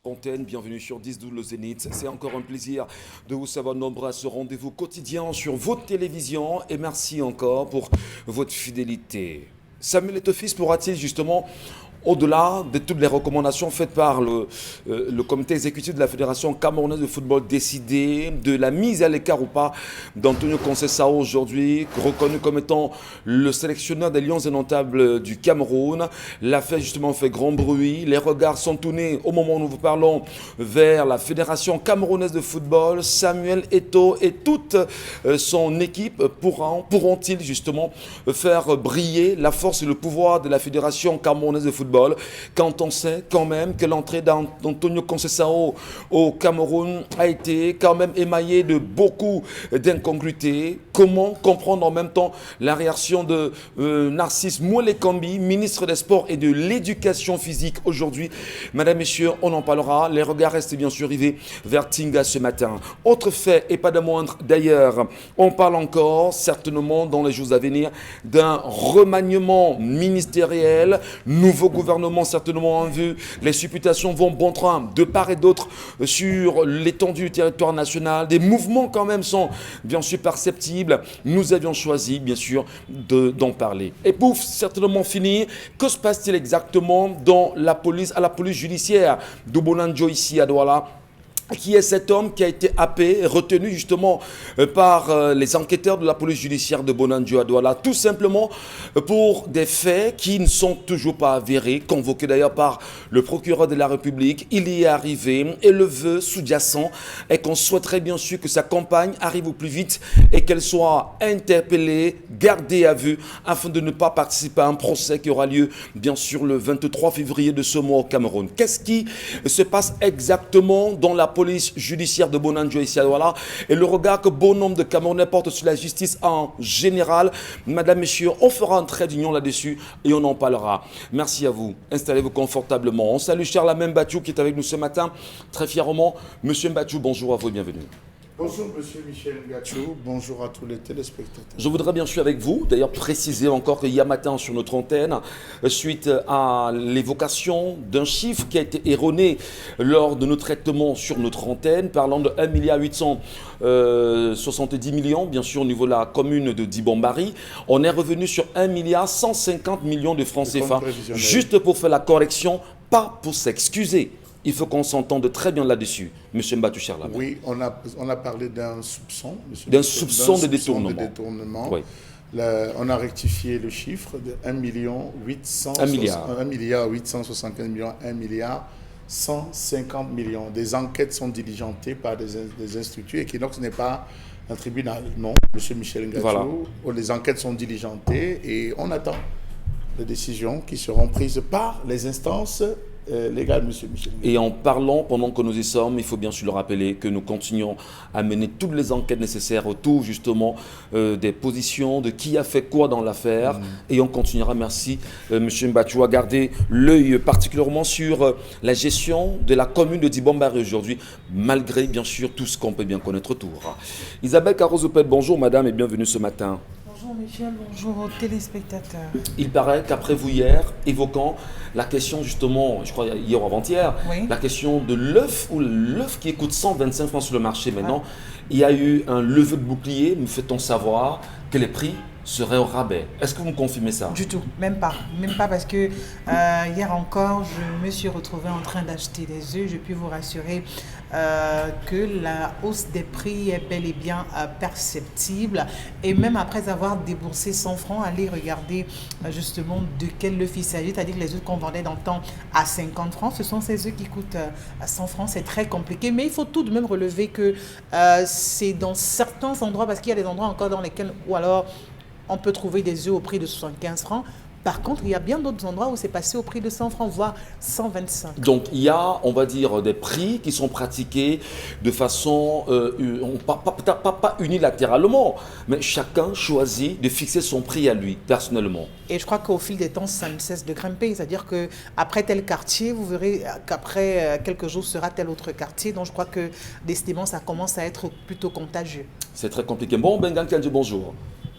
Antenne, bienvenue sur 10-12 le Zénith. C'est encore un plaisir de vous savoir nombreux à ce rendez-vous quotidien sur votre télévision et merci encore pour votre fidélité. Samuel Eto'o pourra-t-il justement, au-delà de toutes les recommandations faites par le comité exécutif de la Fédération camerounaise de football, décider de la mise à l'écart ou pas d'Antonio Conceição aujourd'hui, reconnu comme étant le sélectionneur des Lions indomptables du Cameroun. L'affaire justement fait grand bruit. Les regards sont tournés au moment où nous vous parlons vers la Fédération camerounaise de football. Samuel Eto'o et toute son équipe pourront-ils justement faire briller la force et le pouvoir de la Fédération camerounaise de football quand on sait quand même que l'entrée d'Antonio Conceição au Cameroun a été quand même émaillée de beaucoup d'incongruités. Comment comprendre en même temps la réaction de Narcisse Mouelekambi, ministre des Sports et de l'Éducation physique aujourd'hui? Mesdames, Messieurs, on en parlera. Les regards restent bien sûr rivés vers Tinga ce matin. Autre fait, et pas de moindre d'ailleurs, on parle encore certainement dans les jours à venir d'un remaniement ministériel, nouveau gouvernement certainement en vue. Les supputations vont bon train de part et d'autre sur l'étendue du territoire national. Des mouvements quand même sont bien sûr perceptibles. Nous avions choisi bien sûr d'en parler. Et pour certainement finir, que se passe-t-il exactement à la police judiciaire de Bonanjo ici à Douala? Qui est cet homme qui a été happé, retenu justement par les enquêteurs de la police judiciaire de Bonanjo à Douala, tout simplement pour des faits qui ne sont toujours pas avérés, convoqués d'ailleurs par le procureur de la République. Il y est arrivé et le vœu sous-jacent est qu'on souhaiterait bien sûr que sa compagne arrive au plus vite et qu'elle soit interpellée, gardée à vue, afin de ne pas participer à un procès qui aura lieu bien sûr le 23 février de ce mois au Cameroun. Qu'est-ce qui se passe exactement dans la police judiciaire de Bonanjo ici à Douala et le regard que bon nombre de Camerounais portent sur la justice en général? Mesdames, Messieurs, on fera un trait d'union là-dessus et on en parlera. Merci à vous. Installez-vous confortablement. On salue Charles Mbachou qui est avec nous ce matin, très fièrement. Monsieur Mbachou, bonjour à vous et bienvenue. Bonjour Monsieur Michel Ngachou, bonjour à tous les téléspectateurs. Je voudrais bien sûr avec vous, d'ailleurs préciser encore qu'il y a matin sur notre antenne, suite à l'évocation d'un chiffre qui a été erroné lors de nos traitements sur notre antenne, parlant de 1,870 milliard, bien sûr au niveau de la commune de Dibambari, on est revenu sur 1,150 milliard de francs CFA, juste pour faire la correction, pas pour s'excuser. Il faut qu'on s'entende très bien là-dessus, M. Mbachou Charlamagne. Oui, on a parlé d'un soupçon. D'un soupçon de détournement. Oui. On a rectifié le chiffre de 1 milliard 875 millions, 1 milliard 150 millions. Des enquêtes sont diligentées par des instituts. Equinox n'est pas un tribunal, non, M. Michel Ngachou. Voilà. Les enquêtes sont diligentées et on attend les décisions qui seront prises par les instances légal, monsieur Michel. Et en parlant, pendant que nous y sommes, il faut bien sûr le rappeler que nous continuons à mener toutes les enquêtes nécessaires autour justement des positions, de qui a fait quoi dans l'affaire. Et on continuera, merci monsieur Mbachou, à garder l'œil particulièrement sur la gestion de la commune de Dibambari aujourd'hui, malgré bien sûr tout ce qu'on peut bien connaître autour. Isabelle Carozopet, bonjour madame et bienvenue ce matin. Bonjour Michel, bonjour aux téléspectateurs. Il paraît qu'après vous hier, évoquant la question justement, je crois hier ou avant-hier, oui, la question de l'œuf ou l'œuf qui coûte 125 francs sur le marché maintenant, il y a eu un levé de bouclier, nous fait-on savoir que les prix seraient au rabais. Est-ce que vous me confirmez ça? Du tout, même pas parce que hier encore, je me suis retrouvée en train d'acheter des œufs. Je puis vous rassurer que la hausse des prix est bel et bien perceptible. Et même après avoir déboursé 100 francs, allez regarder justement de quel œuf il s'agit. C'est-à-dire que les œufs qu'on vendait dans le temps à 50 francs, ce sont ces œufs qui coûtent à 100 francs. C'est très compliqué. Mais il faut tout de même relever que c'est dans certains endroits, parce qu'il y a des endroits encore dans lesquels, ou alors on peut trouver des œufs au prix de 75 francs. Par contre, il y a bien d'autres endroits où c'est passé au prix de 100 francs, voire 125. Donc, il y a, on va dire, des prix qui sont pratiqués de façon, pas unilatéralement, mais chacun choisit de fixer son prix à lui, personnellement. Et je crois qu'au fil des temps, ça ne cesse de grimper. C'est-à-dire qu'après tel quartier, vous verrez qu'après quelques jours sera tel autre quartier. Donc, je crois que décidément, ça commence à être plutôt contagieux. C'est très compliqué. Bon, Bengan Kanji, bonjour.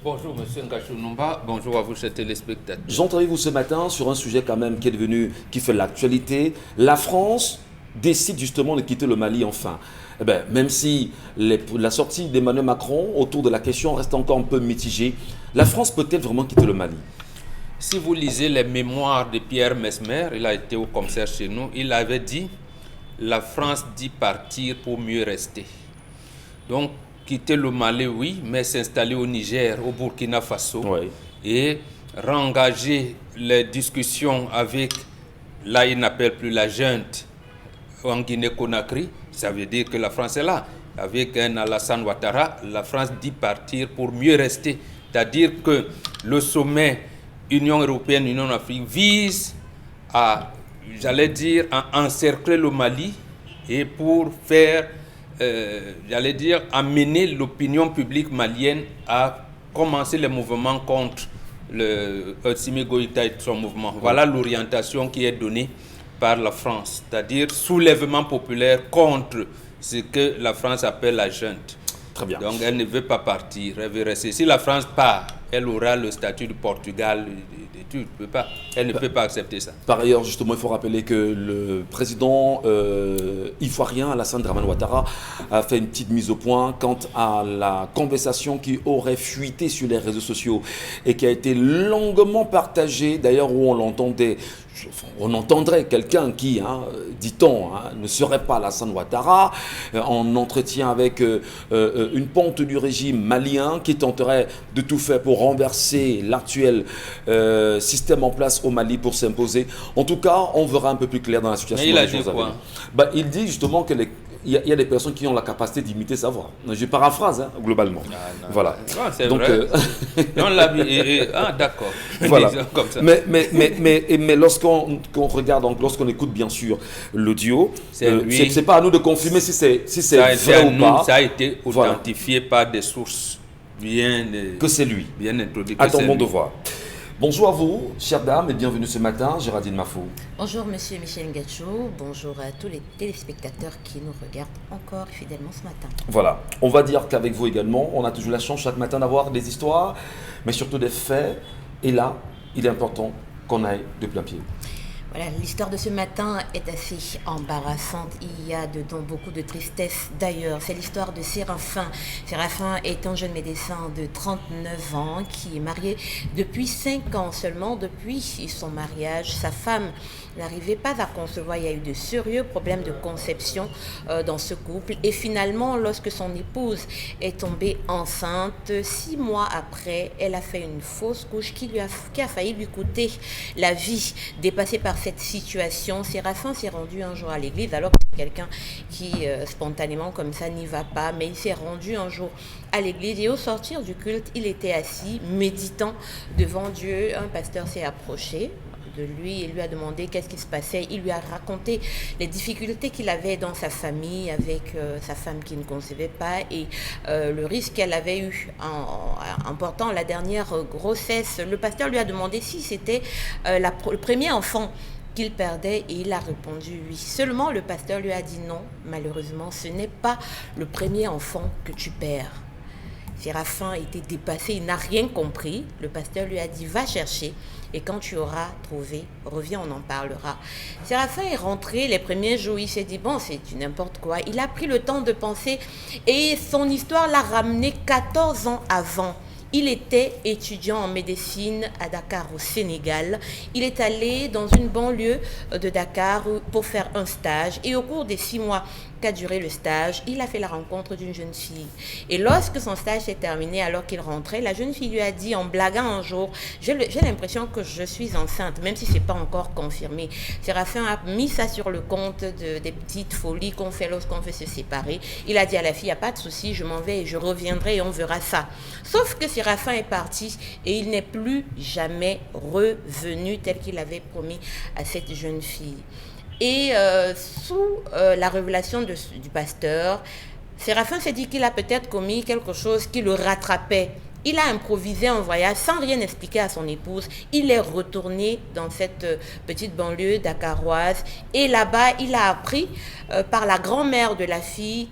Bonjour Monsieur Ngachou Numba, bonjour à vous chers téléspectateurs. J'entends vous ce matin sur un sujet quand même qui fait l'actualité. La France décide justement de quitter le Mali enfin. Eh bien, même si la sortie d'Emmanuel Macron autour de la question reste encore un peu mitigée, la France peut-elle vraiment quitter le Mali? Si vous lisez les mémoires de Pierre Mesmer, il a été au commissaire chez nous, il avait dit la France dit partir pour mieux rester. Donc, quitter le Mali, oui, mais s'installer au Niger, au Burkina Faso, oui, et réengager les discussions avec, là, il n'appelle plus la junte en Guinée-Conakry, ça veut dire que la France est là. Avec un Alassane Ouattara, la France dit partir pour mieux rester. C'est-à-dire que le sommet Union européenne, Union africaine vise à, j'allais dire, à encercler le Mali et pour faire, j'allais dire, amener l'opinion publique malienne à commencer les mouvements contre le Assimi Goïta et son mouvement. Voilà l'orientation qui est donnée par la France, c'est-à-dire soulèvement populaire contre ce que la France appelle la junte. Très bien. Donc elle ne veut pas partir, elle veut rester. Si la France part, elle aura le statut du Portugal, elle ne peut pas accepter ça. Par ailleurs, justement, il faut rappeler que le président ivoirien Alassane Dramane Ouattara a fait une petite mise au point quant à la conversation qui aurait fuité sur les réseaux sociaux et qui a été longuement partagée, d'ailleurs où on entendrait quelqu'un qui, dit-on, ne serait pas Alassane Ouattara, en entretien avec une ponte du régime malien qui tenterait de tout faire pour renverser l'actuel système en place au Mali pour s'imposer. En tout cas, on verra un peu plus clair dans la situation. Mais il a dit quoi? Il dit justement que il y a des personnes qui ont la capacité d'imiter sa voix. Je paraphrase, globalement. Non, voilà. C'est donc, vrai. D'accord. Voilà. Comme ça. Mais lorsqu'on regarde, lorsqu'on écoute bien sûr l'audio, c'est pas à nous de confirmer si c'est vrai ou pas. Ça a été authentifié par des sources bien que c'est lui. Bien introduites. Attendons de voir. Bonjour à vous, chères dames, et bienvenue ce matin, Géraldine Mafou. Bonjour, monsieur Michel Ngachou. Bonjour à tous les téléspectateurs qui nous regardent encore fidèlement ce matin. Voilà, on va dire qu'avec vous également, on a toujours la chance chaque matin d'avoir des histoires, mais surtout des faits. Et là, il est important qu'on aille de plein pied. Voilà, l'histoire de ce matin est assez embarrassante. Il y a dedans beaucoup de tristesse. D'ailleurs, c'est l'histoire de Séraphin. Séraphin est un jeune médecin de 39 ans qui est marié depuis 5 ans seulement. Depuis son mariage, sa femme n'arrivait pas à concevoir. Il y a eu de sérieux problèmes de conception dans ce couple. Et finalement, lorsque son épouse est tombée enceinte, 6 mois après, elle a fait une fausse couche qui a failli lui coûter la vie. Dépassée par cette situation, Séraphin s'est rendu un jour à l'église, alors que c'est quelqu'un qui spontanément comme ça n'y va pas, mais il s'est rendu un jour à l'église et au sortir du culte, il était assis, méditant devant Dieu. Un pasteur s'est approché de lui et lui a demandé qu'est-ce qui se passait. Il lui a raconté les difficultés qu'il avait dans sa famille avec sa femme qui ne concevait pas et le risque qu'elle avait eu en portant la dernière grossesse. Le pasteur lui a demandé si c'était le premier enfant qu'il perdait et il a répondu oui. Seulement le pasteur lui a dit non, malheureusement ce n'est pas le premier enfant que tu perds. Séraphin était dépassé, il n'a rien compris. Le pasteur lui a dit va chercher et quand tu auras trouvé, reviens, on en parlera. Séraphin est rentré les premiers jours, il s'est dit bon c'est du n'importe quoi. Il a pris le temps de penser et son histoire l'a ramené 14 ans avant. Il était étudiant en médecine à Dakar au Sénégal. Il est allé dans une banlieue de Dakar pour faire un stage et au cours des 6 mois qu'a duré le stage, il a fait la rencontre d'une jeune fille. Et lorsque son stage s'est terminé, alors qu'il rentrait, la jeune fille lui a dit en blaguant un jour « J'ai l'impression que je suis enceinte, même si ce n'est pas encore confirmé. » Séraphin a mis ça sur le compte des petites folies qu'on fait lorsqu'on veut se séparer. Il a dit à la fille « Il n'y a pas de souci, je m'en vais et je reviendrai et on verra ça. » Sauf que Séraphin est parti et il n'est plus jamais revenu tel qu'il avait promis à cette jeune fille. Et sous la révélation du pasteur, Séraphin s'est dit qu'il a peut-être commis quelque chose qui le rattrapait. Il a improvisé un voyage sans rien expliquer à son épouse. Il est retourné dans cette petite banlieue dakaroise et là-bas, il a appris par la grand-mère de la fille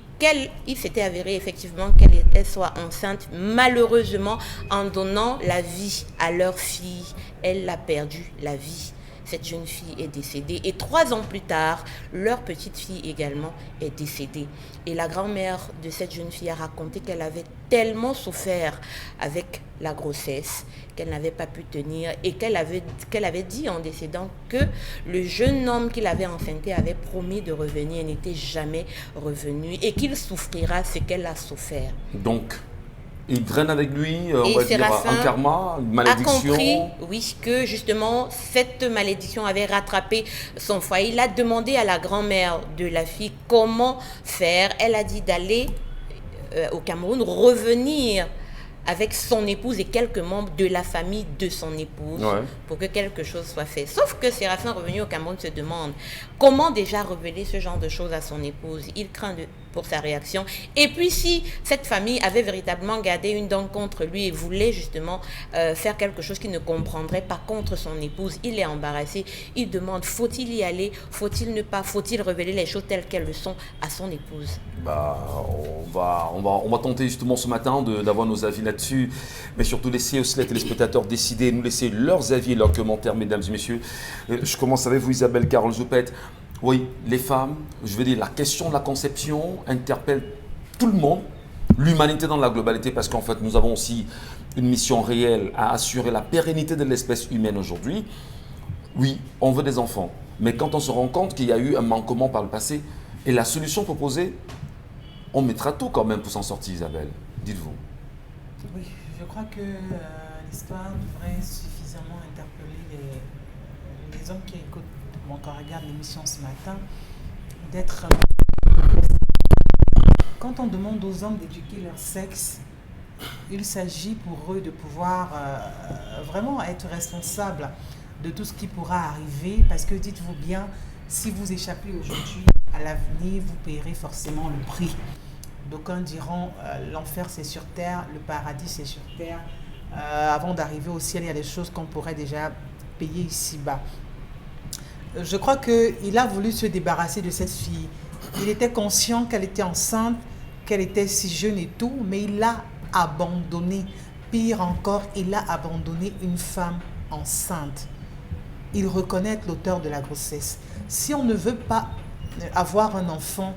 il s'était avéré effectivement qu'elle soit enceinte. Malheureusement, en donnant la vie à leur fille, elle a perdu la vie cette jeune fille est décédée. Et 3 ans plus tard, leur petite fille également est décédée. Et la grand-mère de cette jeune fille a raconté qu'elle avait tellement souffert avec la grossesse qu'elle n'avait pas pu tenir et qu'elle avait dit en décédant que le jeune homme qui l'avait enfantée avait promis de revenir, n'était jamais revenu et qu'il souffrira ce qu'elle a souffert. Donc, il traîne avec lui, on et va dire, Séraphin un karma, une malédiction. A compris, oui, que justement, cette malédiction avait rattrapé son foyer. Il a demandé à la grand-mère de la fille comment faire. Elle a dit d'aller au Cameroun, revenir avec son épouse et quelques membres de la famille de son épouse pour que quelque chose soit fait. Sauf que Séraphin, revenu au Cameroun, se demande comment déjà révéler ce genre de choses à son épouse. Il craint pour sa réaction. Et puis si cette famille avait véritablement gardé une dent contre lui et voulait justement faire quelque chose qu'il ne comprendrait pas contre son épouse, il est embarrassé. Il demande, faut-il y aller? Faut-il ne pas? Faut-il révéler les choses telles qu'elles le sont à son épouse? On va tenter justement ce matin d'avoir nos avis là-dessus, mais surtout laisser aussi les téléspectateurs décider, nous laisser leurs avis et leurs commentaires, mesdames et messieurs. Je commence avec vous, Isabelle Carole Zoupette. Oui, les femmes, je veux dire, la question de la conception interpelle tout le monde, l'humanité dans la globalité, parce qu'en fait, nous avons aussi une mission réelle à assurer la pérennité de l'espèce humaine aujourd'hui. Oui, on veut des enfants, mais quand on se rend compte qu'il y a eu un manquement par le passé, et la solution proposée, on mettra tout quand même pour s'en sortir, Isabelle. Dites-vous. Oui, je crois que l'histoire devrait suffisamment interpeller les hommes qui écoutent ou encore regardent l'émission ce matin, d'être... Quand on demande aux hommes d'éduquer leur sexe, il s'agit pour eux de pouvoir vraiment être responsables de tout ce qui pourra arriver, parce que dites-vous bien, si vous échappez aujourd'hui, à l'avenir, vous paierez forcément le prix. D'aucuns diront l'enfer c'est sur terre, le paradis c'est sur terre. Avant d'arriver au ciel, il y a des choses qu'on pourrait déjà payer ici-bas. Je crois qu'il a voulu se débarrasser de cette fille. Il était conscient qu'elle était enceinte, qu'elle était si jeune et tout, mais il l'a abandonnée. Pire encore, il a abandonné une femme enceinte. Il reconnaît l'auteur de la grossesse. Si on ne veut pas avoir un enfant,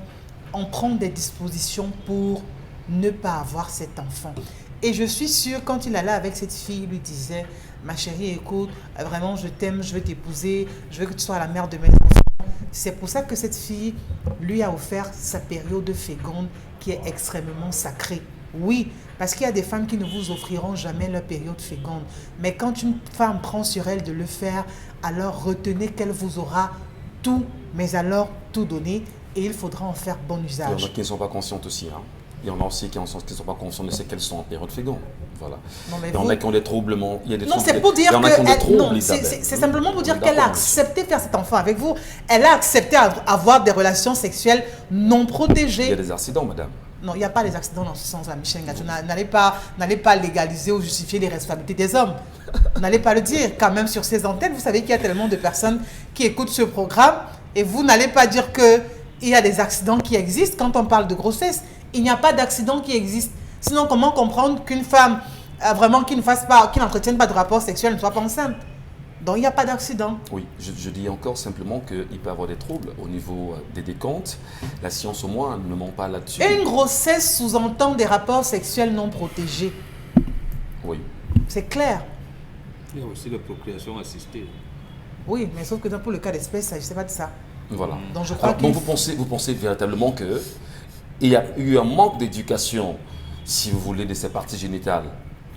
on prend des dispositions pour ne pas avoir cet enfant. Et je suis sûre, quand il allait avec cette fille, il lui disait, ma chérie, écoute, vraiment je t'aime, je veux t'épouser, je veux que tu sois la mère de mes enfants. C'est pour ça que cette fille lui a offert sa période féconde qui est extrêmement sacrée. Oui, parce qu'il y a des femmes qui ne vous offriront jamais leur période féconde. Mais quand une femme prend sur elle de le faire, alors retenez qu'elle vous aura tout, mais alors tout donné, et il faudra en faire bon usage. Il y en a qui ne sont pas conscientes aussi. Hein. Il y en a aussi qui ne sont pas conscients de ce qu'elles sont en période féconde. Voilà. Il y en a qui ont des troublements. Il y a des non, c'est pour dire que c'est simplement pour dire qu'elle a accepté de faire cet enfant avec vous. Elle a accepté avoir des relations sexuelles non protégées. Il y a des accidents, madame. Non, il n'y a pas des accidents dans ce sens-là, Michel Ngacho. N'allez pas légaliser ou justifier les responsabilités des hommes. N'allez pas le dire. Quand même, sur ces antennes, vous savez qu'il y a tellement de personnes qui écoutent ce programme et vous n'allez pas dire qu'il y a des accidents qui existent quand on parle de grossesse. Il n'y a pas d'accident qui existe. Sinon, comment comprendre qu'une femme vraiment qui n'entretienne pas de rapport sexuel ne soit pas enceinte? Donc, il n'y a pas d'accident. Oui, je dis encore simplement qu'il peut y avoir des troubles au niveau des décomptes. La science, au moins, ne ment pas là-dessus. Et une grossesse sous-entend des rapports sexuels non protégés. Oui. C'est clair. Il y a aussi la procréation assistée. Oui, mais sauf que pour le cas d'espèce, je ne sais pas de ça. Voilà. Donc, je crois donc vous pensez véritablement qu'il y a eu un manque d'éducation, si vous voulez, de ces parties génitales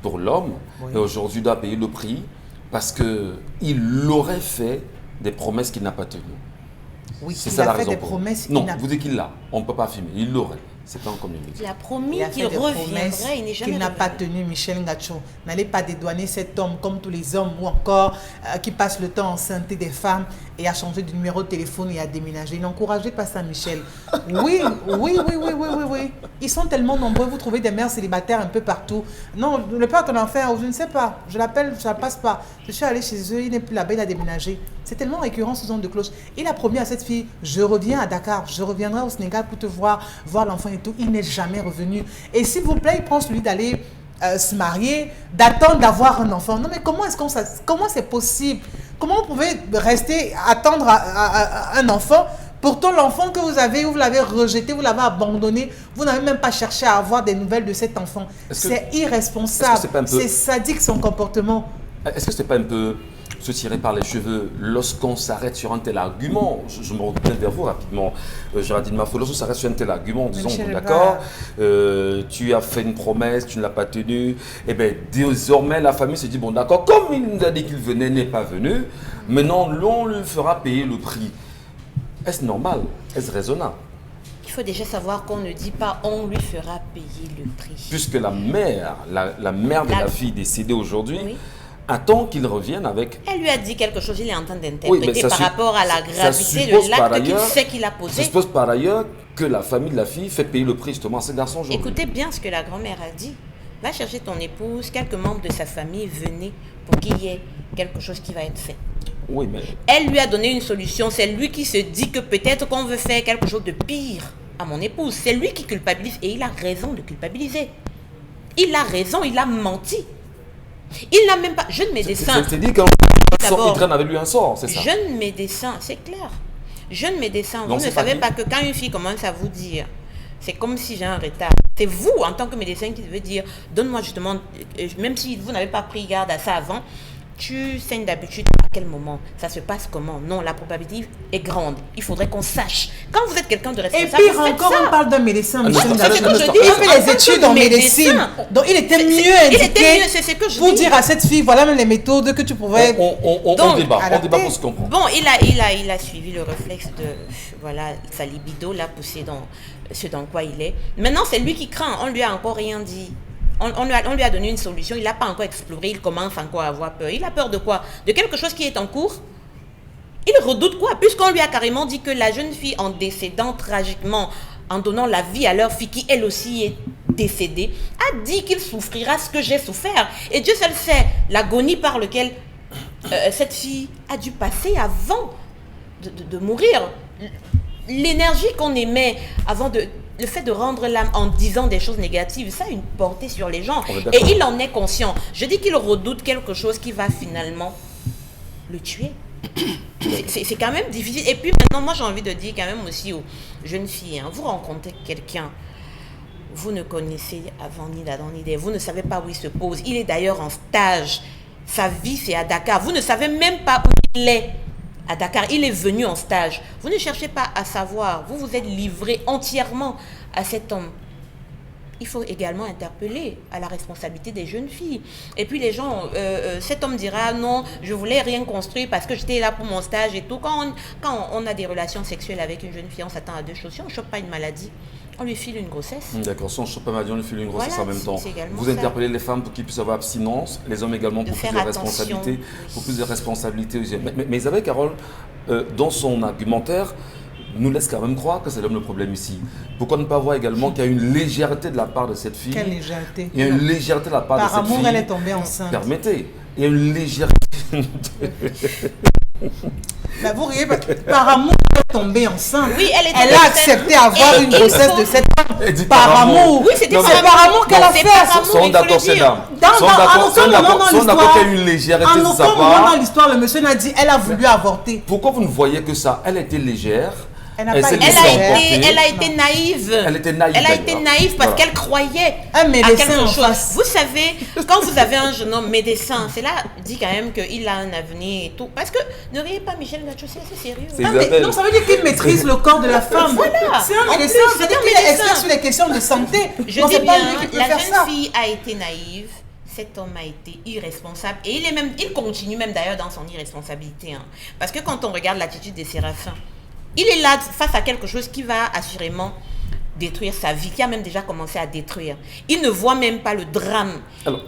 pour l'homme, oui. Et aujourd'hui doit payer le prix parce qu'il aurait fait des promesses qu'il n'a pas tenues. Oui, c'est ça la raison. Des promesses non, vous dites qu'il l'a, on ne peut pas filmer, il l'aurait. C'est pas comme il a promis qu'il reviendrait, il n'est jamais qu'il n'a pas tenu. Michel Ngacho, n'allez pas dédouaner cet homme comme tous les hommes ou encore qui passent le temps à enceinter des femmes et à changer de numéro de téléphone et à déménager. N'encouragez pas ça, Michel. Oui. Ils sont tellement nombreux, vous trouvez des mères célibataires un peu partout. Non, le père de l'enfer, je ne sais pas. Je l'appelle, ça ne passe pas. Je suis allée chez eux, il n'est plus là-bas, il a déménagé. C'est tellement récurrent ce genre de cloche. Il a promis à cette fille, je reviens à Dakar, je reviendrai au Sénégal pour te voir l'enfant et tout. Il n'est jamais revenu. Et s'il vous plaît, il prend celui d'aller se marier, d'attendre d'avoir un enfant. Non, mais comment c'est possible? Comment vous pouvez attendre à un enfant? Pourtant, l'enfant que vous avez, vous l'avez rejeté, vous l'avez abandonné, vous n'avez même pas cherché à avoir des nouvelles de cet enfant. C'est irresponsable, c'est sadique son comportement. Est-ce que c'est pas un peu se tirer par les cheveux lorsqu'on s'arrête sur un tel argument? Je me retourne vers vous rapidement, Géraldine Mafo. Lorsqu'on s'arrête sur un tel argument, disons, d'accord, tu as fait une promesse, tu ne l'as pas tenue, et bien désormais la famille se dit, bon d'accord, comme il nous a dit qu'il venait, n'est pas venu, maintenant l'on lui fera payer le prix. Est-ce normal? Est-ce raisonnable? Il faut déjà savoir qu'on ne dit pas on lui fera payer le prix. Puisque la mère de la fille décédée aujourd'hui, attend qu'il revienne avec... Elle lui a dit quelque chose, il est en train d'interpréter par rapport à la gravité de l'acte qu'il sait qu'il a posé. Ça suppose par ailleurs que la famille de la fille fait payer le prix justement à ces garçons aujourd'hui. Écoutez bien ce que la grand-mère a dit. Va chercher ton épouse, quelques membres de sa famille, venez pour qu'il y ait quelque chose qui va être fait. Oui, mais... Elle lui a donné une solution. C'est lui qui se dit que peut-être qu'on veut faire quelque chose de pire à mon épouse. C'est lui qui culpabilise et il a raison de culpabiliser. Il a raison, il a menti. Il n'a même pas... Jeune médecin... C'est dit qu'il traîne avec lui un sort, c'est ça? Jeune médecin, c'est clair. Jeune médecin, vous ne savez pas que quand une fille commence à vous dire, c'est comme si j'ai un retard. C'est vous, en tant que médecin, qui devez dire, donne-moi justement, même si vous n'avez pas pris garde à ça avant, tu saignes d'habitude à quel moment? Ça se passe comment? Non, la probabilité est grande. Il faudrait qu'on sache. Quand vous êtes quelqu'un de responsable, et pire encore, on parle d'un médecin, Michel. C'est ce que je dis. Il a fait les études en médecine. Donc il était mieux indiqué pour dire à cette fille, voilà même les méthodes que tu pouvais... On débat pour se comprendre. Bon, il a suivi le réflexe de sa libido, l'a poussé dans ce dans quoi il est. Maintenant, c'est lui qui craint. On lui a encore rien dit. On lui a donné une solution, il n'a pas encore exploré, il commence encore à avoir peur. Il a peur de quoi? De quelque chose qui est en cours? Il redoute quoi? Puisqu'on lui a carrément dit que la jeune fille, en décédant tragiquement, en donnant la vie à leur fille qui elle aussi est décédée, a dit qu'il souffrira ce que j'ai souffert. Et Dieu seul sait l'agonie par laquelle cette fille a dû passer avant de mourir. L'énergie qu'on émet avant le fait de rendre l'âme en disant des choses négatives, ça a une portée sur les gens. Et il en est conscient. Je dis qu'il redoute quelque chose qui va finalement le tuer. C'est quand même difficile. Et puis maintenant, moi j'ai envie de dire quand même aussi aux jeunes filles, vous rencontrez quelqu'un, vous ne connaissez avant ni d'Adam ni d'Ève, vous ne savez pas où il se pose. Il est d'ailleurs en stage. Sa vie c'est à Dakar. Vous ne savez même pas où il est. À Dakar, il est venu en stage. Vous ne cherchez pas à savoir. Vous vous êtes livré entièrement à cet homme. Il faut également interpeller à la responsabilité des jeunes filles. Et puis les gens, cet homme dira non, je voulais rien construire parce que j'étais là pour mon stage et tout. Quand on a des relations sexuelles avec une jeune fille, on s'attend à deux choses. Si on ne chope pas une maladie, on lui file une grossesse. D'accord, si on ne chope pas une maladie, on lui file une grossesse en même temps. Vous ça. Interpellez les femmes pour qu'ils puissent avoir abstinence, les hommes également pour plus de responsabilité. Pour plus de responsabilité. Mais Isabelle Carole, dans son argumentaire, nous laisse quand même croire que c'est l'homme le problème ici. Pourquoi ne pas voir également qu'il y a une légèreté de la part de cette fille? Quelle légèreté? Il y a une légèreté de la part de cette fille. Par amour, elle est tombée enceinte. Permettez, il y a une légèreté. Mais vous riez, par amour, elle est tombée enceinte. Oui, elle a accepté avoir une grossesse de cette femme. Par amour. Oui, c'était par amour qu'elle a fait. Sont d'accord, c'est là. En aucun moment qu'il y a une légèreté de sa part. En aucun moment dans l'histoire, le monsieur n'a dit elle a voulu avorter. Pourquoi vous ne voyez que ça? Elle était légère. Elle a été naïve. Elle était naïve. Elle a été naïve parce qu'elle croyait à quelque chose. Vous savez, quand vous avez un jeune homme médecin, c'est là dit quand même qu'il a un avenir et tout. Parce que ne riez pas, Michel Gacho, c'est assez sérieux. Non, ça veut dire qu'il maîtrise le corps de la femme. Voilà. C'est un médecin. C'est-à-dire qu'il est expert sur les questions de santé. Je dis bien, la jeune fille a été naïve. Cet homme a été irresponsable et il continue même d'ailleurs dans son irresponsabilité. Parce que quand on regarde l'attitude des Séraphins, il est là face à quelque chose qui va assurément détruire sa vie, qui a même déjà commencé à détruire. Il ne voit même pas le drame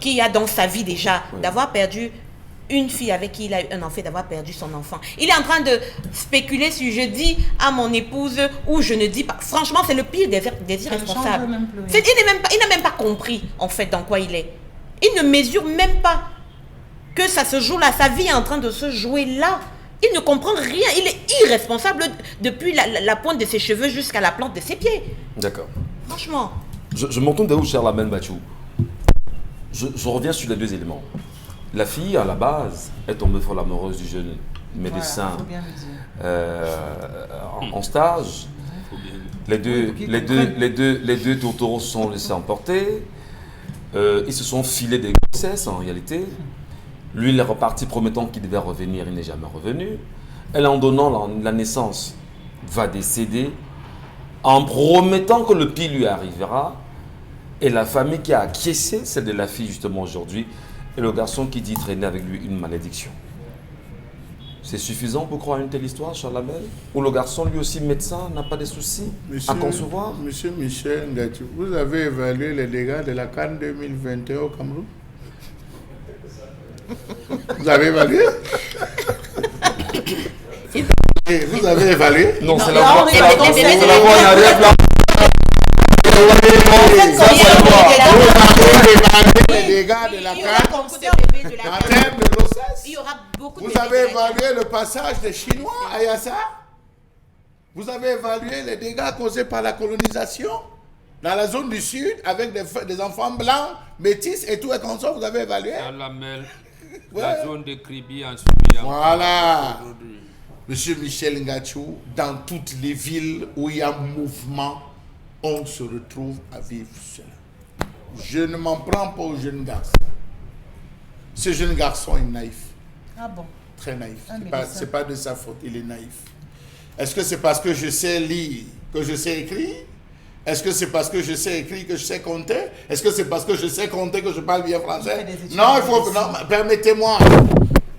qu'il y a dans sa vie déjà, d'avoir perdu une fille avec qui il a eu un enfant, d'avoir perdu son enfant. Il est en train de spéculer si je dis à mon épouse ou je ne dis pas. Franchement, c'est le pire des irresponsables. Il n'a même pas compris en fait dans quoi il est. Il ne mesure même pas que ça se joue là, sa vie est en train de se jouer là. Il ne comprend rien, il est irresponsable depuis la pointe de ses cheveux jusqu'à la plante de ses pieds. D'accord. Franchement. Je m'entends de où, cher Lamine Bachou. Je reviens sur les deux éléments. La fille, à la base, est tombée folle amoureuse du jeune médecin en stage. Les deux tourtereaux se sont laissés emporter. Ils se sont filés des grossesses en réalité. Lui, il est reparti promettant qu'il devait revenir, il n'est jamais revenu. Elle, en donnant la naissance, va décéder en promettant que le pire lui arrivera. Et la famille qui a acquiescé, celle de la fille justement aujourd'hui, et le garçon qui dit traîner avec lui une malédiction. C'est suffisant pour croire une telle histoire, Charles Lamel? Ou le garçon, lui aussi médecin, n'a pas de soucis à concevoir? Monsieur Michel Ngatou, vous avez évalué les dégâts de la CAN 2021 au Cameroun? Vous avez évalué? Vous avez évalué? Non, c'est la voie en arrière-plan. Les dégâts de la CAN en termes de grossesse. Vous avez évalué le passage des Chinois à Yassa? Vous avez évalué les dégâts causés par la colonisation dans la zone du Sud avec des enfants blancs, métis et tout et comme ça, vous avez évalué? La zone de Kribi en Sudan. Voilà. Monsieur Michel Ngatou, dans toutes les villes où il y a mouvement, on se retrouve à vivre seul. Je ne m'en prends pas au jeune garçon. Ce jeune garçon est naïf. Ah bon? Très naïf. C'est pas de sa faute, il est naïf. Est-ce que c'est parce que je sais lire que je sais écrire? Est-ce que c'est parce que je sais écrire que je sais compter? Est-ce que c'est parce que je sais compter que je parle bien français? Non, permettez-moi.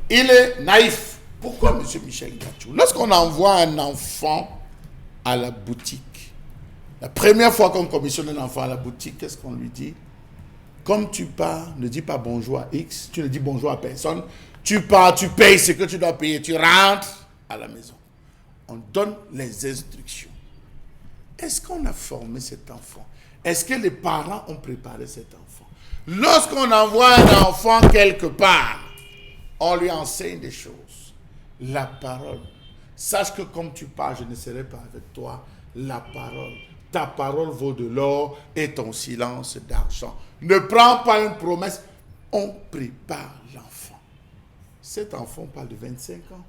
Il est naïf. Pourquoi, monsieur Michel Ngatou? Lorsqu'on envoie un enfant à la boutique, la première fois qu'on commissionne un enfant à la boutique, qu'est-ce qu'on lui dit? Comme tu pars, ne dis pas bonjour à X, tu ne dis bonjour à personne. Tu pars, tu payes ce que tu dois payer, tu rentres à la maison. On donne les instructions. Est-ce qu'on a formé cet enfant? Est-ce que les parents ont préparé cet enfant? Lorsqu'on envoie un enfant quelque part, on lui enseigne des choses. La parole. Sache que comme tu pars, je ne serai pas avec toi. La parole. Ta parole vaut de l'or et ton silence d'argent. Ne prends pas une promesse. On prépare l'enfant. Cet enfant parle de 25 ans.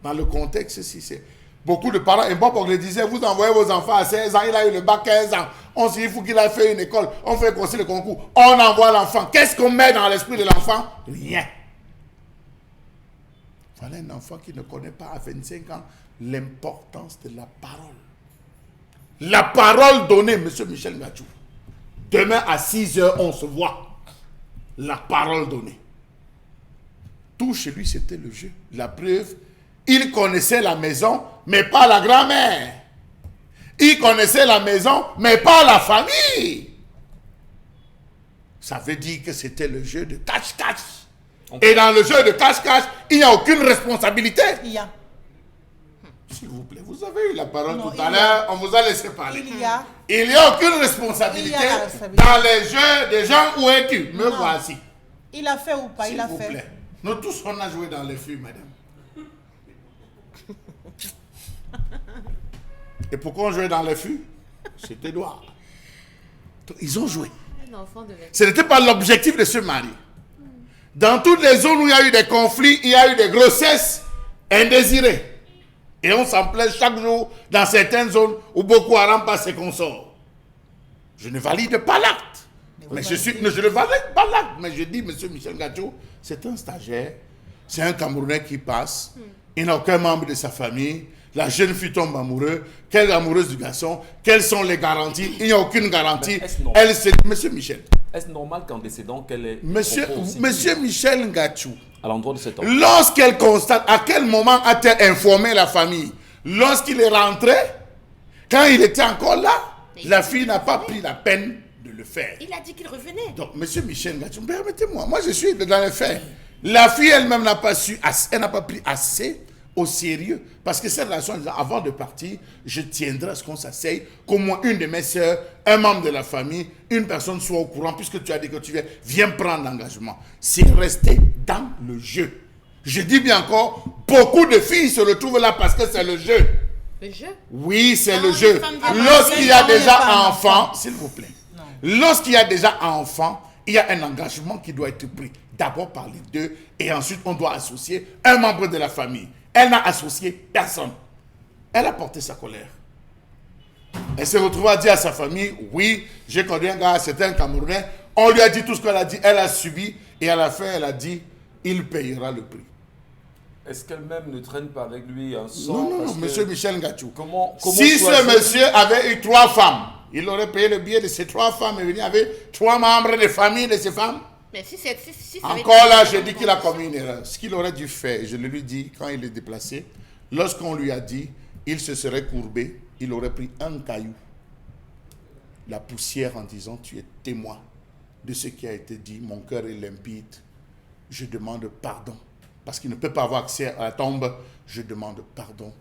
Dans le contexte, si c'est... Beaucoup de parents, et Bob le disait, vous envoyez vos enfants à 16 ans, il a eu le bac 15 ans. On se dit, il faut qu'il ait fait une école. On fait aussi le concours. On envoie l'enfant. Qu'est-ce qu'on met dans l'esprit de l'enfant? Rien. Voilà un enfant qui ne connaît pas à 25 ans l'importance de la parole. La parole donnée, monsieur Michel Ngatou. Demain à 6 heures, on se voit. La parole donnée. Tout chez lui, c'était le jeu. La preuve, il connaissait la maison, mais pas la grand-mère. Il connaissait la maison, mais pas la famille. Ça veut dire que c'était le jeu de cache-cache. Et dans le jeu de cache-cache, il n'y a aucune responsabilité. Il y a. S'il vous plaît, vous avez eu la parole tout à l'heure, on vous a laissé parler. Il n'y a aucune responsabilité dans les jeux des gens. Où es-tu? Me voici. Il a fait ou pas? Il a fait. S'il vous plaît. Nous tous, on a joué dans les films, madame. Et pourquoi on jouait dans les fûts? C'était Edouard. Ils ont joué. Ce n'était pas l'objectif de se marier. Dans toutes les zones où il y a eu des conflits, il y a eu des grossesses indésirées. Et on s'en plaint chaque jour dans certaines zones où Boko Haram passe ses consorts. Je ne valide pas l'acte. Je ne valide pas l'acte. Mais je dis, monsieur Michel Ngatou, c'est un stagiaire. C'est un Camerounais qui passe. Il n'a aucun membre de sa famille. La jeune fille tombe amoureuse. Quelle est amoureuse du garçon? Quelles sont les garanties? Il n'y a aucune garantie. Elle se dit, monsieur Michel. Est-ce normal qu'en décédant, qu'elle ait... Monsieur Michel Ngatou. À l'endroit de cet homme. Lorsqu'elle constate, à quel moment a-t-elle informé la famille? Lorsqu'il est rentré, quand il était encore là, la fille n'a pas pris la peine de le faire. Il a dit qu'il revenait. Donc, monsieur Michel Ngatou, permettez-moi, moi je suis dans les faits. La fille elle-même n'a pas su, elle n'a pas pris assez au sérieux. Parce que cette relation, avant de partir, je tiendrai à ce qu'on s'asseye, qu'au moins une de mes sœurs, un membre de la famille, une personne soit au courant, puisque tu as dit que tu viens prendre l'engagement. C'est rester dans le jeu. Je dis bien encore, beaucoup de filles se retrouvent là parce que c'est le jeu. Le jeu? Oui, c'est le jeu. Lorsqu'il y a déjà enfant, s'il vous plaît, lorsqu'il y a déjà enfant, il y a un engagement qui doit être pris. D'abord par les deux, et ensuite on doit associer un membre de la famille. Elle n'a associé personne. Elle a porté sa colère. Elle s'est retrouvée à dire à sa famille, oui, j'ai connu un gars, c'était un Camerounais. On lui a dit tout ce qu'elle a dit, elle a subi, et à la fin, elle a dit, il payera le prix. Est-ce qu'elle-même ne traîne pas avec lui un sang? Non, monsieur Michel Ngachou. Comment si ce monsieur avait eu 3 femmes, il aurait payé le billet de ces 3 femmes et venu avec 3 membres de famille de ces femmes. Mais si encore là, je dis qu'il a commis une erreur. Ce qu'il aurait dû faire, je le lui dis quand il est déplacé, lorsqu'on lui a dit, il se serait courbé, il aurait pris un caillou, la poussière en disant, tu es témoin de ce qui a été dit, mon cœur est limpide, je demande pardon. Parce qu'il ne peut pas avoir accès à la tombe, je demande pardon.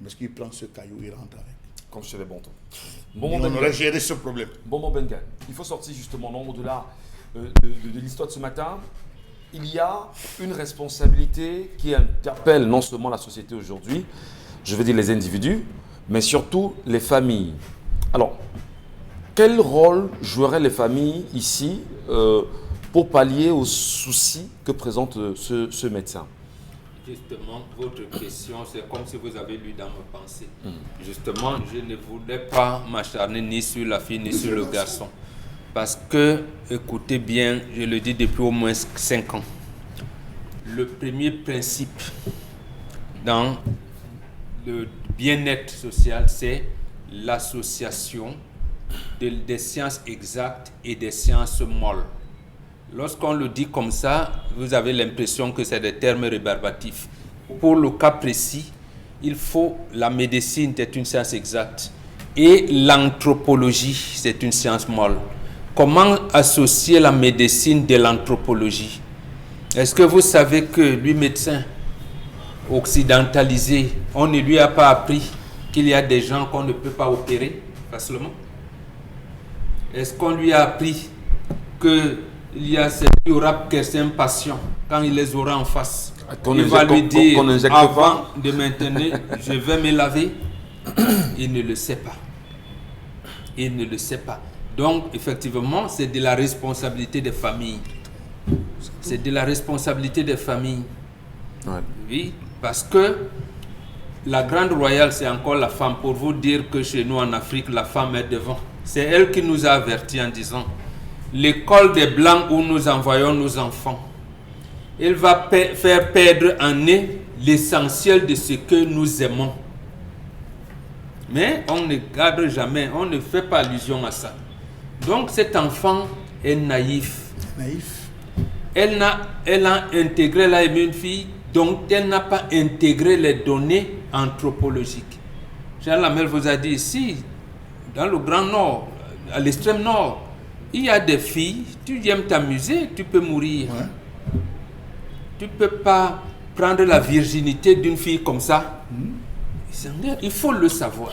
Parce qu'il prend ce caillou, il rentre avec. Comme chez les bons temps. On aurait géré ce problème. Bon, Bengal, il faut sortir justement au-delà de l'histoire de ce matin. Il y a une responsabilité qui interpelle non seulement la société aujourd'hui, je veux dire les individus, mais surtout les familles. Alors, quel rôle joueraient les familles ici pour pallier aux soucis que présente ce médecin? Justement, votre question, c'est comme si vous avez lu dans mes pensées. Justement, je ne voulais pas m'acharner ni sur la fille ni sur le garçon. Parce que, écoutez bien, je le dis depuis au moins 5 ans, le premier principe dans le bien-être social, c'est l'association des sciences exactes et des sciences molles. Lorsqu'on le dit comme ça, vous avez l'impression que c'est des termes rébarbatifs. Pour le cas précis, la médecine est une science exacte et l'anthropologie, c'est une science molle. Comment associer la médecine de l'anthropologie? Est-ce que vous savez que lui, médecin occidentalisé, on ne lui a pas appris qu'il y a des gens qu'on ne peut pas opérer facilement? Est-ce qu'on lui a appris qu'il y a ceux qui aura certains patients, quand il les aura en face, il va lui dire, avant de maintenir, je vais me laver? Il ne le sait pas. Il ne le sait pas. Donc, effectivement, c'est de la responsabilité des familles. C'est de la responsabilité des familles. Ouais. Oui, parce que la grande royale, c'est encore la femme. Pour vous dire que chez nous en Afrique, la femme est devant. C'est elle qui nous a avertis en disant, l'école des Blancs où nous envoyons nos enfants, elle va faire perdre en eux l'essentiel de ce que nous aimons. Mais on ne garde jamais, on ne fait pas allusion à ça. Donc cet enfant est naïf. Elle a intégré la une fille, donc elle n'a pas intégré les données anthropologiques. Jean Lamel vous a dit ici, dans le Grand Nord, à l'extrême Nord, il y a des filles, tu aimes t'amuser, tu peux mourir. Ouais. Tu ne peux pas prendre la virginité d'une fille comme ça. Il faut le savoir.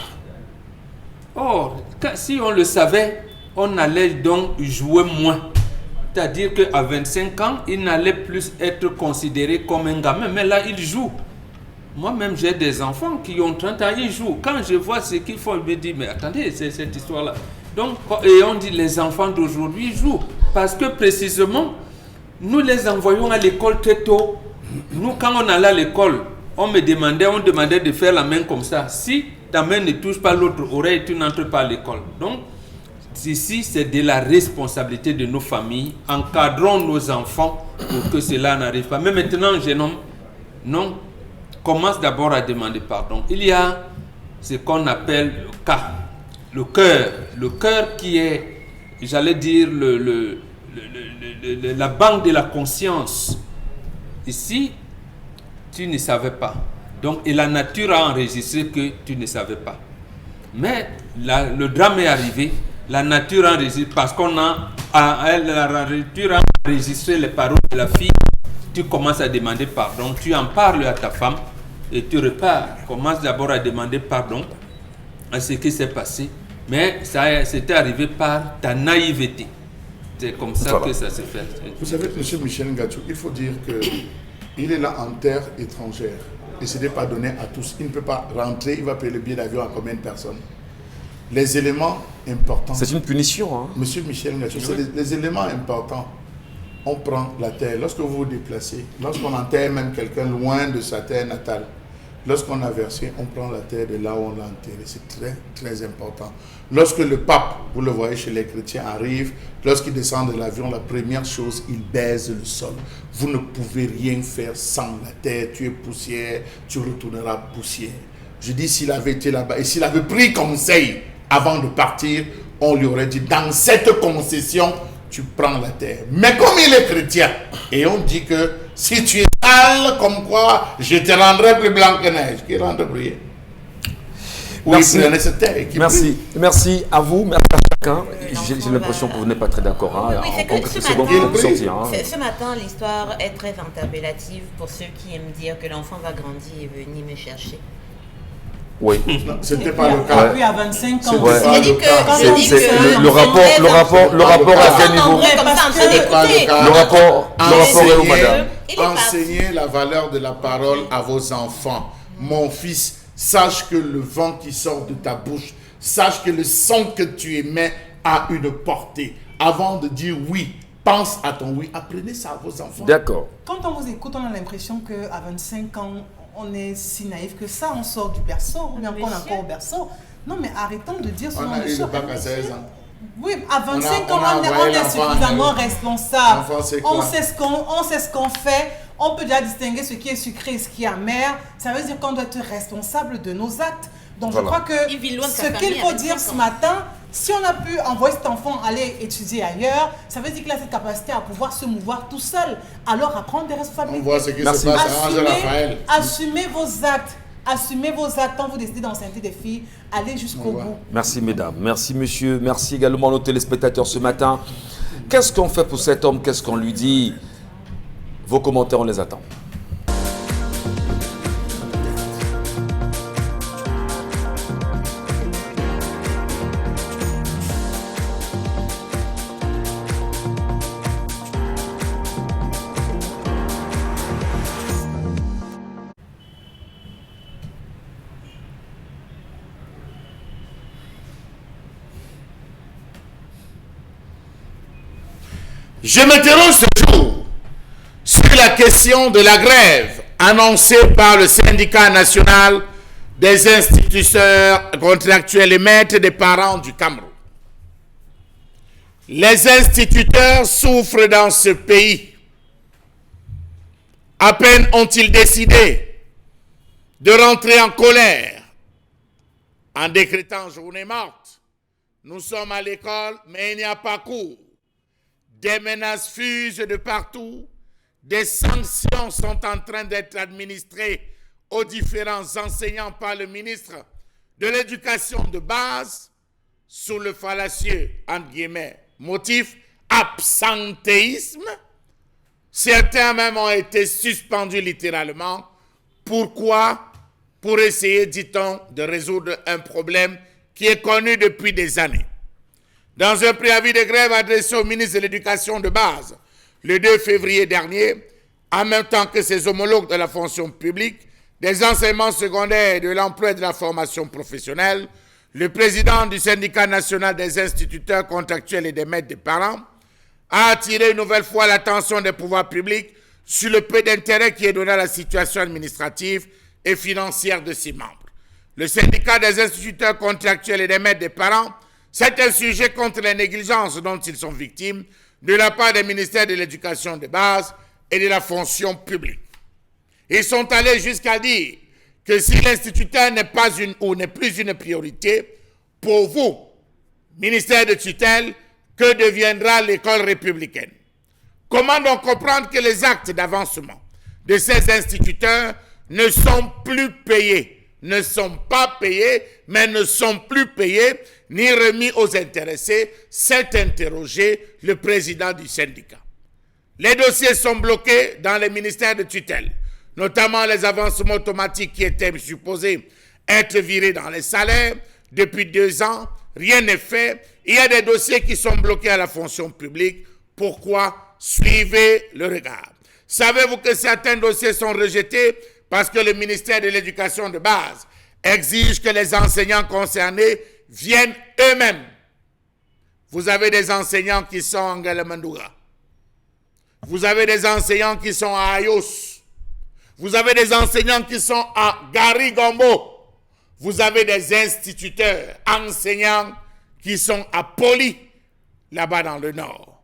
Or, si on le savait, on allait donc jouer moins. C'est-à-dire qu'à 25 ans, il n'allait plus être considéré comme un gamin. Mais là, il joue. Moi-même, j'ai des enfants qui ont 30 ans, ils jouent. Quand je vois ce qu'ils font, je me dis, mais attendez, c'est cette histoire-là. Donc, et on dit, les enfants d'aujourd'hui jouent. Parce que précisément, nous les envoyons à l'école très tôt. Nous, quand on allait à l'école, on demandait de faire la main comme ça. Si ta main ne touche pas l'autre oreille, tu n'entres pas à l'école. Donc, ici, c'est de la responsabilité de nos familles. Encadrons nos enfants pour que cela n'arrive pas. Mais maintenant, jeune homme, non, commence d'abord à demander pardon. Il y a ce qu'on appelle le cas, le cœur. Le cœur qui est, j'allais dire, la banque de la conscience. Ici, tu ne savais pas. Donc, et la nature a enregistré que tu ne savais pas. Mais le drame est arrivé. La nature a enregistré parce la nature a enregistré les paroles de la fille. Tu commences à demander pardon. Tu en parles à ta femme et tu repars. Commence d'abord à demander pardon à ce qui s'est passé. Mais ça c'était arrivé par ta naïveté. C'est comme ça que ça se fait. Vous savez, M. Michel Ngachou, il faut dire qu'il est là en terre étrangère. Et ce n'est pas donné à tous. Il ne peut pas rentrer, il va payer le billet d'avion à combien de personnes? Les éléments importants. C'est une punition. Hein. Monsieur Michel Ngachou, c'est les éléments importants on prend la terre. Lorsque vous vous déplacez, lorsqu'on enterre même quelqu'un loin de sa terre natale, lorsqu'on a versé, on prend la terre de là où on l'a enterré. C'est très, très important. Lorsque le pape, vous le voyez chez les chrétiens, arrive, lorsqu'il descend de l'avion, la première chose, il baise le sol. Vous ne pouvez rien faire sans la terre. Tu es poussière, tu retourneras poussière. Je dis, s'il avait été là-bas et s'il avait pris conseil avant de partir, on lui aurait dit, dans cette concession, tu prends la terre. Mais comme il est chrétien, et on dit que si tu es sale, comme quoi, je te rendrai plus blanc que neige, qui rentre briller. Merci. Merci. Merci à vous, merci à chacun. J'ai l'impression que vous n'êtes pas très d'accord. Hein. Oui, c'est que ce matin, l'histoire est très interpellative pour ceux qui aiment dire que l'enfant va grandir et venir me chercher. Oui. C'était pas le cas. Puis à 25 ans. Ouais. Le rapport à quel niveau? Le rapport est où, madame? Enseignez la valeur de la parole à vos enfants. Mon fils, sache que le vent qui sort de ta bouche, sache que le son que tu émets a une portée. Avant de dire oui, pense à ton oui. Apprenez ça à vos enfants. D'accord. Quand on vous écoute, on a l'impression qu'à 25 ans, on est si naïf que ça, on sort du berceau, ou bien qu'on est encore au berceau. Non, mais arrêtons de dire ce On a eu le bac à 16 ans. Oui, à 25 ans, on est suffisamment responsable. On sait ce qu'on fait. On peut déjà distinguer ce qui est sucré et ce qui est amer. Ça veut dire qu'on doit être responsable de nos actes. Donc, je crois que ce qu'il faut dire ce matin, si on a pu envoyer cet enfant aller étudier ailleurs, ça veut dire qu'il a cette capacité à pouvoir se mouvoir tout seul. Alors, à prendre des responsabilités. On voit ce qui se passe à Angela Raphaël. Assumez vos actes. Assumez vos actes quand vous décidez d'enceinte des filles. Allez jusqu'au bout. Merci, mesdames. Merci, monsieur. Merci également à nos téléspectateurs ce matin. Qu'est-ce qu'on fait pour cet homme? Qu'est-ce qu'on lui dit? Vos commentaires, on les attend. Je m'interroge ce jour sur la question de la grève annoncée par le syndicat national des instituteurs contractuels et maîtres des parents du Cameroun. Les instituteurs souffrent dans ce pays. À peine ont-ils décidé de rentrer en colère en décrétant journée morte. Nous sommes à l'école, mais il n'y a pas cours. Des menaces fusent de partout. Des sanctions sont en train d'être administrées aux différents enseignants par le ministre de l'Éducation de base sous le fallacieux, entre guillemets, motif absentéisme. Certains même ont été suspendus littéralement. Pourquoi? Pour essayer, dit-on, de résoudre un problème qui est connu depuis des années. Dans un préavis de grève adressé au ministre de l'Éducation de base le 2 février dernier, en même temps que ses homologues de la fonction publique, des enseignements secondaires, de l'emploi et de la formation professionnelle, le président du syndicat national des instituteurs contractuels et des maîtres des parents a attiré une nouvelle fois l'attention des pouvoirs publics sur le peu d'intérêt qui est donné à la situation administrative et financière de ses membres. Le syndicat des instituteurs contractuels et des maîtres des parents, c'est un sujet contre les négligences dont ils sont victimes de la part des ministères de l'Éducation de base et de la fonction publique. Ils sont allés jusqu'à dire que si l'instituteur n'est pas n'est plus une priorité, pour vous, ministère de tutelle, que deviendra l'école républicaine? Comment donc comprendre que les actes d'avancement de ces instituteurs ne sont plus payés? Ne sont pas payés, mais ne sont plus payés, ni remis aux intéressés, s'est interrogé le président du syndicat. Les dossiers sont bloqués dans les ministères de tutelle, notamment les avancements automatiques qui étaient supposés être virés dans les salaires. Depuis 2 ans, rien n'est fait. Il y a des dossiers qui sont bloqués à la fonction publique. Pourquoi? Suivez le regard. Savez-vous que certains dossiers sont rejetés parce que le ministère de l'Éducation de base exige que les enseignants concernés viennent eux-mêmes. Vous avez des enseignants qui sont en Ngalamandoura. Vous avez des enseignants qui sont à Ayos. Vous avez des enseignants qui sont à Garigombo. Vous avez des instituteurs, enseignants qui sont à Poli, là-bas dans le nord.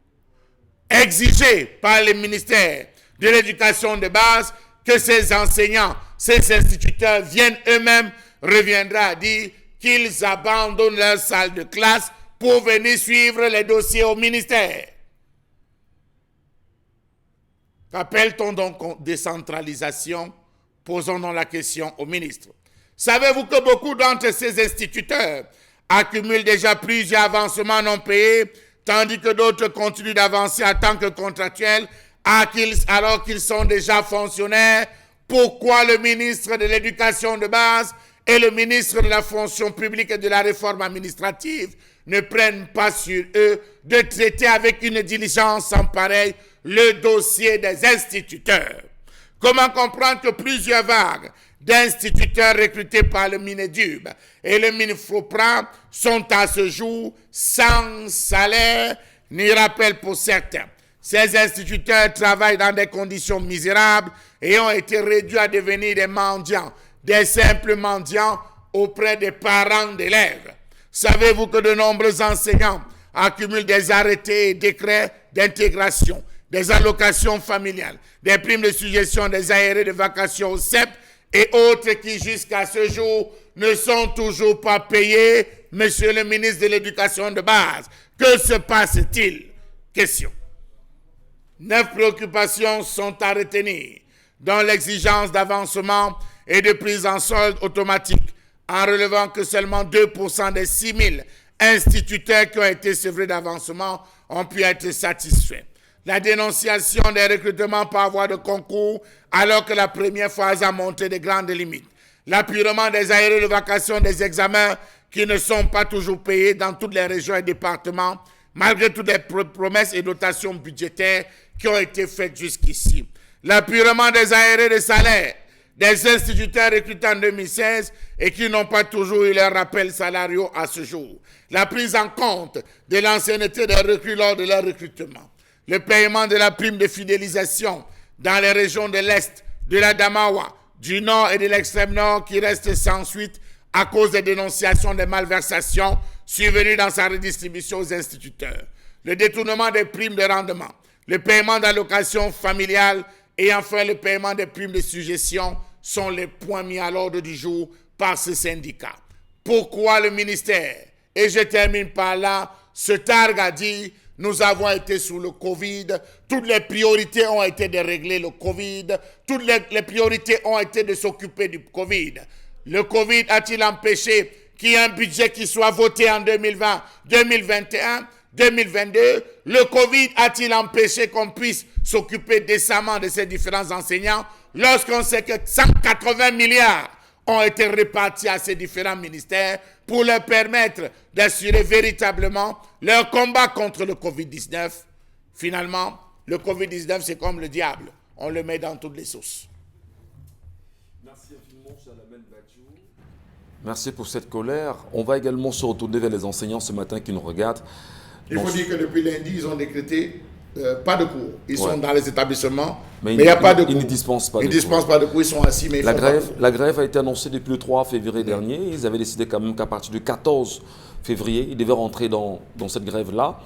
Exigez par le ministère de l'Éducation de base que ces enseignants, ces instituteurs viennent eux-mêmes, reviendra à dire qu'ils abandonnent leur salle de classe pour venir suivre les dossiers au ministère. Qu'appelle-t-on donc décentralisation? Posons donc la question au ministre. Savez-vous que beaucoup d'entre ces instituteurs accumulent déjà plusieurs avancements non payés, tandis que d'autres continuent d'avancer en tant que contractuels alors qu'ils sont déjà fonctionnaires? Pourquoi le ministre de l'Éducation de base et le ministre de la fonction publique et de la réforme administrative ne prennent pas sur eux de traiter avec une diligence sans pareille le dossier des instituteurs? Comment comprendre que plusieurs vagues d'instituteurs recrutés par le Mineduc et le Minefropra sont à ce jour sans salaire ni rappel pour certains? Ces instituteurs travaillent dans des conditions misérables et ont été réduits à devenir des mendiants, des simples mendiants auprès des parents d'élèves. Savez-vous que de nombreux enseignants accumulent des arrêtés et décrets d'intégration, des allocations familiales, des primes de suggestion, des aérés de vacations au CEP et autres qui jusqu'à ce jour ne sont toujours pas payés? Monsieur le ministre de l'Éducation de base, que se passe-t-il? Question. 9 préoccupations sont à retenir dans l'exigence d'avancement et de prise en solde automatique, en relevant que seulement 2% des 6 000 instituteurs qui ont été sevrés d'avancement ont pu être satisfaits. La dénonciation des recrutements par voie de concours, alors que la première phase a montré de grandes limites. L'appurement des aérés de vacations des examens qui ne sont pas toujours payés dans toutes les régions et départements, malgré toutes les promesses et dotations budgétaires qui ont été faites jusqu'ici. L'appurement des aérés de salaire des instituteurs recrutés en 2016 et qui n'ont pas toujours eu leurs rappels salariaux à ce jour. La prise en compte de l'ancienneté des recrues lors de leur recrutement. Le paiement de la prime de fidélisation dans les régions de l'Est, de la Damawa, du Nord et de l'extrême Nord qui restent sans suite à cause des dénonciations des malversations survenues dans sa redistribution aux instituteurs. Le détournement des primes de rendement, le paiement d'allocations familiales et enfin le paiement des primes de suggestion sont les points mis à l'ordre du jour par ce syndicat. Pourquoi le ministère, et je termine par là, se targue à dire nous avons été sous le Covid, toutes les priorités ont été de régler le Covid, toutes les priorités ont été de s'occuper du Covid. Le Covid a-t-il empêché qu'il y ait un budget qui soit voté en 2020, 2021, 2022? Le Covid a-t-il empêché qu'on puisse s'occuper décemment de ces différents enseignants lorsqu'on sait que 180 milliards ont été répartis à ces différents ministères pour leur permettre d'assurer véritablement leur combat contre le Covid-19? Finalement, le Covid-19, c'est comme le diable. On le met dans toutes les sauces. Merci infiniment, cher Lamine Badiou. Merci pour cette colère. On va également se retourner vers les enseignants ce matin qui nous regardent. Il faut dire que depuis lundi, ils ont décrété pas de cours. Ils sont dans les établissements, mais il n'y a pas de cours. Ils ne dispensent pas de cours. Ils ne dispensent pas de cours, ils sont assis, mais la grève a été annoncée depuis le 3 février dernier. Ils avaient décidé quand même qu'à partir du 14 février, ils devaient rentrer dans cette grève-là.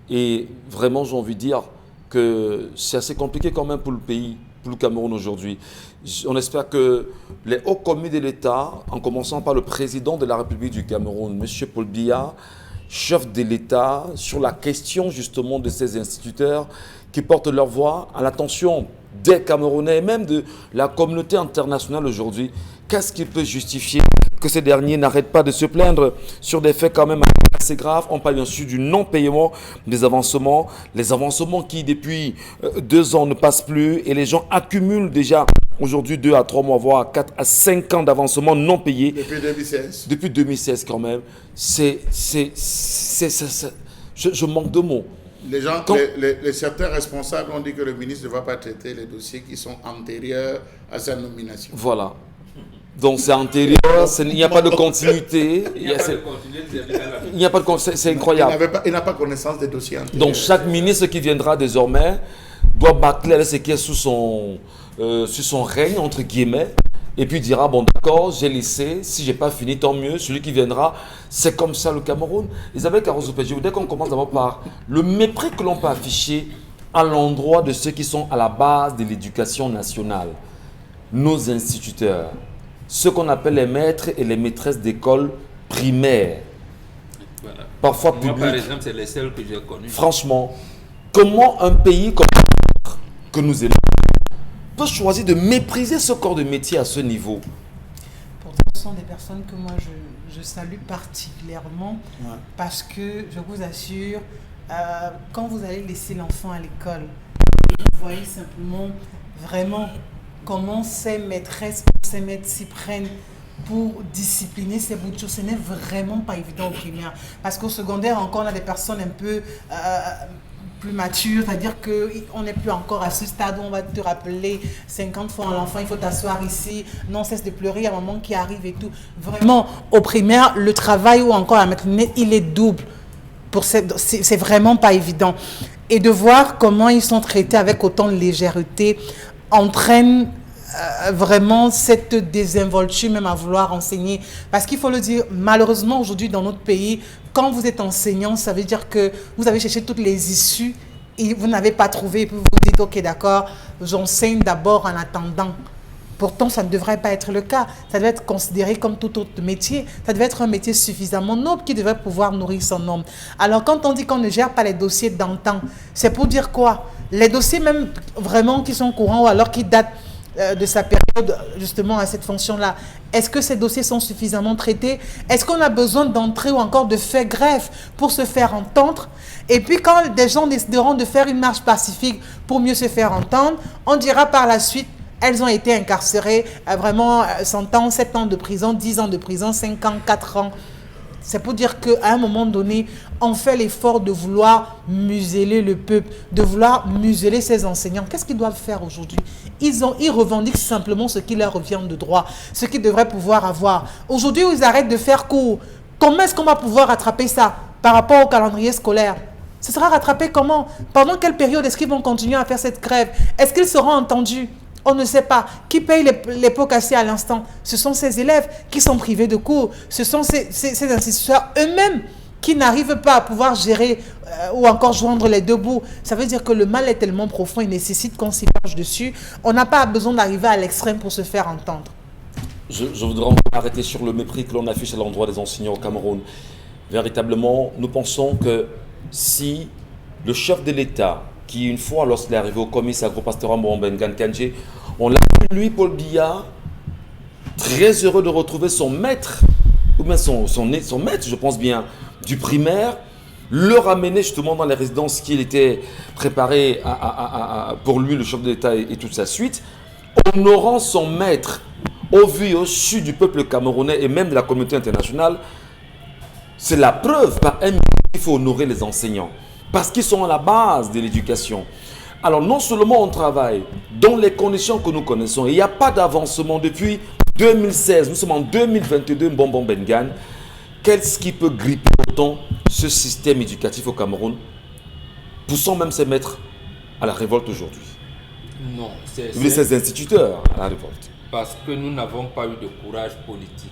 Et vraiment, j'ai envie de dire que c'est assez compliqué quand même pour le pays, pour le Cameroun aujourd'hui. On espère que les hauts commis de l'État, en commençant par le président de la République du Cameroun, M. Paul Biya, chef de l'État, sur la question justement de ces instituteurs qui portent leur voix à l'attention des Camerounais et même de la communauté internationale aujourd'hui. Qu'est-ce qui peut justifier que ces derniers n'arrêtent pas de se plaindre sur des faits quand même assez graves? On parle bien sûr du non-paiement des avancements, les avancements qui depuis 2 ans ne passent plus et les gens accumulent déjà aujourd'hui 2 à 3 mois, voire 4 à 5 ans d'avancement non payés. Depuis 2016. Depuis 2016 quand même. Je manque de mots. Les gens, certains responsables ont dit que le ministre ne va pas traiter les dossiers qui sont antérieurs à sa nomination. Voilà. Donc c'est antérieur, il n'y a pas de continuité. Il n'y a pas de continuité, c'est incroyable. Il n'a pas connaissance des dossiers antérieurs. Donc chaque ministre qui viendra désormais doit bâcler avec ce qui est sous son règne, entre guillemets, et puis dira, bon d'accord, j'ai laissé, si j'ai pas fini, tant mieux, celui qui viendra, c'est comme ça le Cameroun. Isabelle Carozo-Pé, je voudrais qu'on commence d'abord par le mépris que l'on peut afficher à l'endroit de ceux qui sont à la base de l'éducation nationale, nos instituteurs, ceux qu'on appelle les maîtres et les maîtresses d'école primaire, Voilà. parfois Moi, publiques. par exemple, c'est les seuls que j'ai connus. Franchement, comment un pays comme que nous aimons peut choisir de mépriser ce corps de métier à ce niveau? Pourtant, ce sont des personnes que moi je salue particulièrement parce que je vous assure, quand vous allez laisser l'enfant à l'école, vous voyez simplement vraiment comment ces maîtresses, ces maîtres s'y prennent pour discipliner ces bouts de choses. Ce n'est vraiment pas évident au primaire. Parce qu'au secondaire, encore, on a des personnes un peu plus matures, c'est-à-dire qu'on n'est plus encore à ce stade où on va te rappeler 50 fois à l'enfant, il faut t'asseoir ici, non cesse de pleurer, il y a un moment qui arrive et tout. Vraiment, au primaire, le travail ou encore à mettre le nez, il est double. C'est vraiment pas évident. Et de voir comment ils sont traités avec autant de légèreté entraîne vraiment cette désinvolture même à vouloir enseigner. Parce qu'il faut le dire, malheureusement aujourd'hui dans notre pays, quand vous êtes enseignant, ça veut dire que vous avez cherché toutes les issues et vous n'avez pas trouvé. Et puis vous vous dites, ok d'accord, j'enseigne d'abord en attendant. Pourtant, ça ne devrait pas être le cas. Ça devait être considéré comme tout autre métier. Ça devait être un métier suffisamment noble qui devrait pouvoir nourrir son homme. Alors, quand on dit qu'on ne gère pas les dossiers d'antan, c'est pour dire quoi? Les dossiers même vraiment qui sont courants ou alors qui datent de sa période justement à cette fonction-là. Est-ce que ces dossiers sont suffisamment traités? Est-ce qu'on a besoin d'entrer ou encore de faire grève pour se faire entendre? Et puis quand des gens décideront de faire une marche pacifique pour mieux se faire entendre, on dira par la suite, elles ont été incarcérées, vraiment 100 ans, 7 ans de prison, 10 ans de prison, 5 ans, 4 ans. C'est pour dire qu'à un moment donné, on fait l'effort de vouloir museler le peuple, de vouloir museler ses enseignants. Qu'est-ce qu'ils doivent faire aujourd'hui? Ils revendiquent simplement ce qui leur revient de droit, ce qu'ils devraient pouvoir avoir. Aujourd'hui, ils arrêtent de faire cours. Comment est-ce qu'on va pouvoir rattraper ça par rapport au calendrier scolaire? Ce sera rattrapé comment? Pendant quelle période est-ce qu'ils vont continuer à faire cette grève? Est-ce qu'ils seront entendus? On ne sait pas. Qui paye les pots cassés à l'instant? Ce sont ces élèves qui sont privés de cours. Ce sont ces instituteurs eux-mêmes qui n'arrivent pas à pouvoir gérer ou encore joindre les deux bouts. Ça veut dire que le mal est tellement profond, il nécessite qu'on s'y penche dessus. On n'a pas besoin d'arriver à l'extrême pour se faire entendre. Je voudrais arrêter sur le mépris que l'on affiche à l'endroit des enseignants au Cameroun. Véritablement, nous pensons que si le chef de l'État, qui une fois, lorsqu'il est arrivé au comice agropastoral Mohambengan Kandji, on l'a vu, lui, Paul Biya, très heureux de retrouver son maître, ou bien son maître, je pense bien, du primaire, le ramener justement dans les résidences qu'il était préparé pour lui, le chef de l'État et toute sa suite, honorant son maître au vu et au su du peuple camerounais et même de la communauté internationale. C'est la preuve par un qu'il faut honorer les enseignants, parce qu'ils sont à la base de l'éducation. Alors non seulement on travaille dans les conditions que nous connaissons, et il n'y a pas d'avancement depuis 2016, nous sommes en 2022, Mbombo Bengan. Qu'est-ce qui peut gripper autant ce système éducatif au Cameroun, poussant même ses maîtres à la révolte aujourd'hui? Non, c'est ces instituteurs à la révolte. Parce que nous n'avons pas eu de courage politique.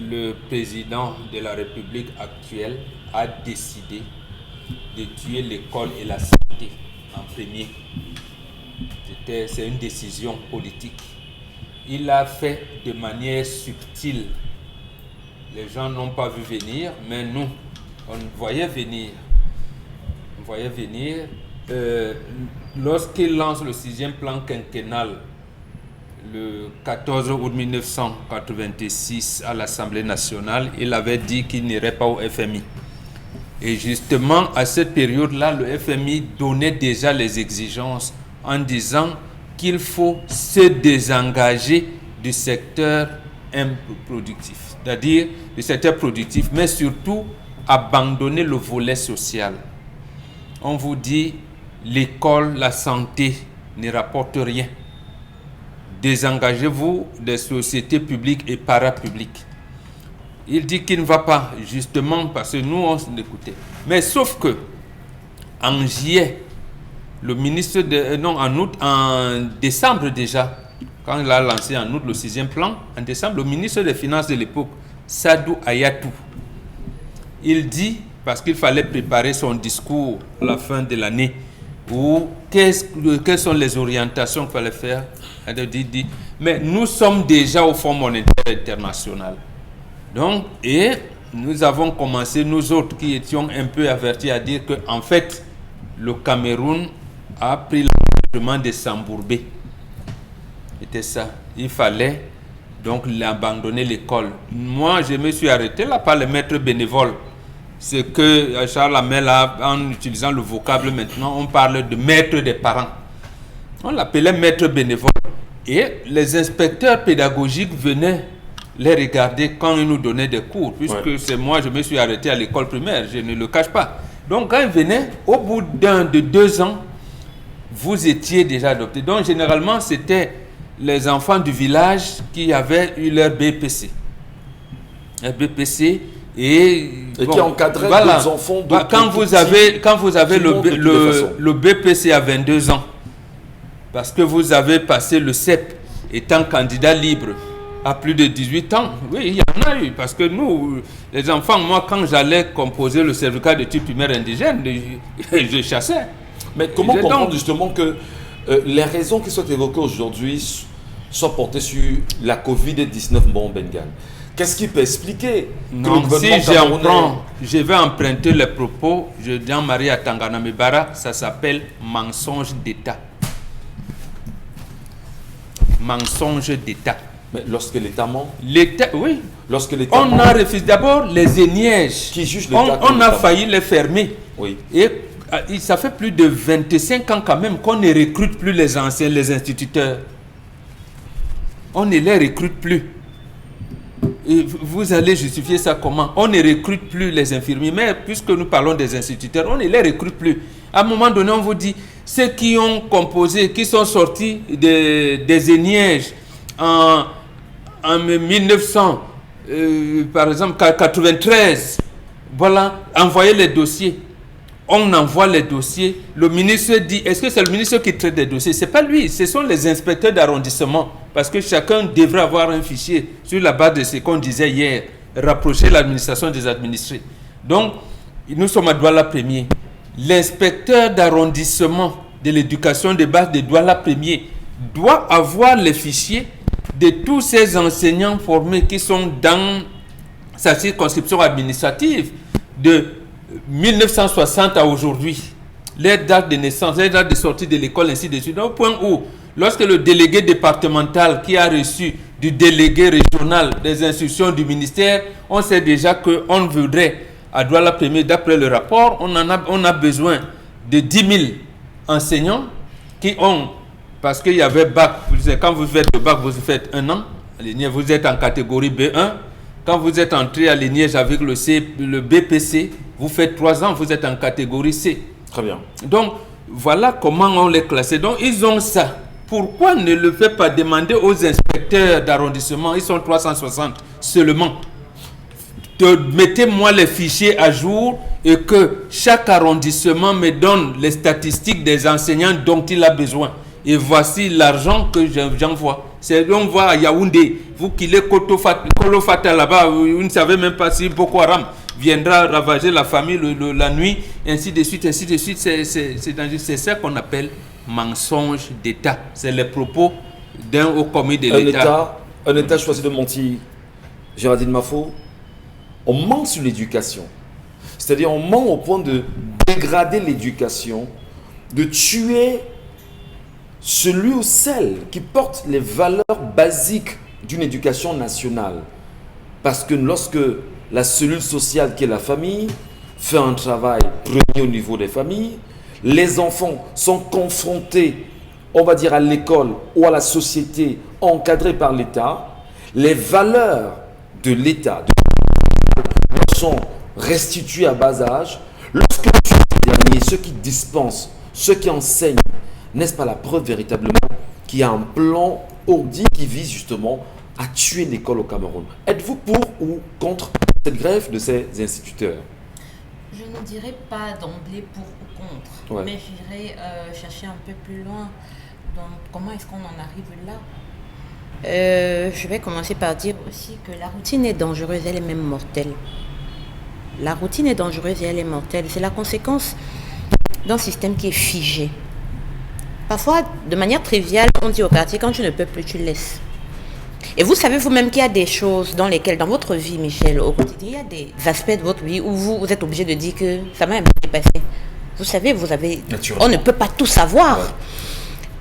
Le président de la République actuelle a décidé de tuer l'école et la santé en premier. C'est une décision politique. Il l'a fait de manière subtile. Les gens n'ont pas vu venir, mais nous, on voyait venir. On voyait venir. Lorsqu'il lance le 6e plan quinquennal, le 14 août 1986 à l'Assemblée nationale, il avait dit qu'il n'irait pas au FMI. Et justement, à cette période-là, le FMI donnait déjà les exigences en disant qu'il faut se désengager du secteur improductif, c'est-à-dire du secteur productif, mais surtout abandonner le volet social. On vous dit, l'école, la santé ne rapportent rien. Désengagez-vous des sociétés publiques et parapubliques. Il dit qu'il ne va pas, justement parce que nous, on l'écoutait. Mais sauf que, en juillet le ministre en décembre déjà, quand il a lancé en août le 6e plan, en décembre, le ministre des Finances de l'époque, Sadou Ayatou, il dit, parce qu'il fallait préparer son discours à la fin de l'année, ou quelles sont les orientations qu'il fallait faire, il dit, mais nous sommes déjà au Fonds monétaire international. Donc, et nous avons commencé, nous autres qui étions un peu avertis, à dire qu'en fait, le Cameroun a pris l'engagement de s'embourber. C'était ça. Il fallait donc abandonner l'école. Moi, je me suis arrêté là par les maîtres bénévoles. C'est que Charles Hamel, en utilisant le vocable maintenant, on parle de maître des parents. On l'appelait maître bénévole. Et les inspecteurs pédagogiques venaient les regarder quand ils nous donnaient des cours, puisque c'est moi, je me suis arrêté à l'école primaire, je ne le cache pas. Donc quand ils venaient, au bout de 2 ans, vous étiez déjà adopté. Donc généralement, c'était les enfants du village qui avaient eu leur BPC. Un BPC et qui encadraient des enfants de quand vous avez le BPC à 22 ans, parce que vous avez passé le CEP étant candidat libre à plus de 18 ans, oui, il y en a eu, parce que nous, les enfants, moi, quand j'allais composer le certificat de type primaire indigène, je chassais. Mais comment comprendre justement que les raisons qui sont évoquées aujourd'hui soient portées sur la Covid-19 Bengal? Qu'est-ce qui peut expliquer que si je vais emprunter les propos, je dis en Marie à Tangana Mebara, ça s'appelle mensonge d'État. Mensonge d'État. Mais lorsque l'État ment? L'État, oui. Lorsque l'État ment, a refusé d'abord les énièges. Qui juge l'État? On a failli les fermer. Oui. Et ça fait plus de 25 ans quand même qu'on ne recrute plus les anciens, les instituteurs. On ne les recrute plus. Et vous allez justifier ça comment? On ne recrute plus les infirmiers, mais puisque nous parlons des instituteurs, on ne les recrute plus. À un moment donné, on vous dit, ceux qui ont composé, qui sont sortis des énièges en 1900, par exemple, 93, voilà, envoyez les dossiers. On envoie les dossiers. Le ministre dit, est-ce que c'est le ministre qui traite des dossiers? Ce n'est pas lui, ce sont les inspecteurs d'arrondissement. Parce que chacun devrait avoir un fichier sur la base de ce qu'on disait hier, rapprocher l'administration des administrés. Donc, nous sommes à Douala Premier. L'inspecteur d'arrondissement de l'éducation de base de Douala Premier doit avoir les fichiers de tous ces enseignants formés qui sont dans sa circonscription administrative de 1960 à aujourd'hui, les dates de naissance, les dates de sortie de l'école, ainsi de suite, au point où, lorsque le délégué départemental qui a reçu du délégué régional des institutions du ministère, on sait déjà qu'on voudrait, à Douala Premier, d'après le rapport, on a besoin de 10 000 enseignants qui ont, parce qu'il y avait bac, quand vous faites le bac, vous faites 1 an, vous êtes en catégorie B1, quand vous êtes entré à l'Éniège avec le BPC, vous faites 3 ans, vous êtes en catégorie C. Très bien. Donc, voilà comment on les classe. Donc, ils ont ça. Pourquoi ne le fait pas demander aux inspecteurs d'arrondissement? Ils sont 360 seulement. Mettez-moi les fichiers à jour et que chaque arrondissement me donne les statistiques des enseignants dont il a besoin. Et voici l'argent que j'envoie. On voit à Yaoundé, vous qui les Kolofata là-bas, vous ne savez même pas si Boko Haram viendra ravager la famille la nuit, ainsi de suite, ainsi de suite. C'est ça qu'on appelle mensonge d'État. C'est les propos d'un haut commis de l'État. Un État choisi de mentir. Géraldine Mafo, on ment sur l'éducation. C'est-à-dire on ment au point de dégrader l'éducation, de tuer celui ou celle qui porte les valeurs basiques d'une éducation nationale. Parce que lorsque la cellule sociale qui est la famille fait un travail premier au niveau des familles, les enfants sont confrontés, on va dire, à l'école ou à la société encadrée par l'État, les valeurs de l'État sont restituées à bas âge. Lorsque les derniers, ceux qui dispensent, ceux qui enseignent, n'est-ce pas la preuve véritablement qu'il y a un plan ourdi qui vise justement à tuer l'école au Cameroun? Êtes-vous pour ou contre cette grève de ces instituteurs? Je ne dirais pas d'emblée pour ou contre. Mais j'irai chercher un peu plus loin. Donc, comment est-ce qu'on en arrive là? Je vais commencer par dire aussi que la routine est dangereuse, elle est même mortelle. La routine est dangereuse et elle est mortelle. C'est la conséquence d'un système qui est figé. Parfois, de manière triviale, on dit au quartier, quand tu ne peux plus, tu laisses. Et vous savez vous-même qu'il y a des choses dans lesquelles, dans votre vie, Michel, au quotidien, il y a des aspects de votre vie où vous êtes obligé de dire que ça m'a un peu dépassé. Vous savez, on ne peut pas tout savoir. Ouais.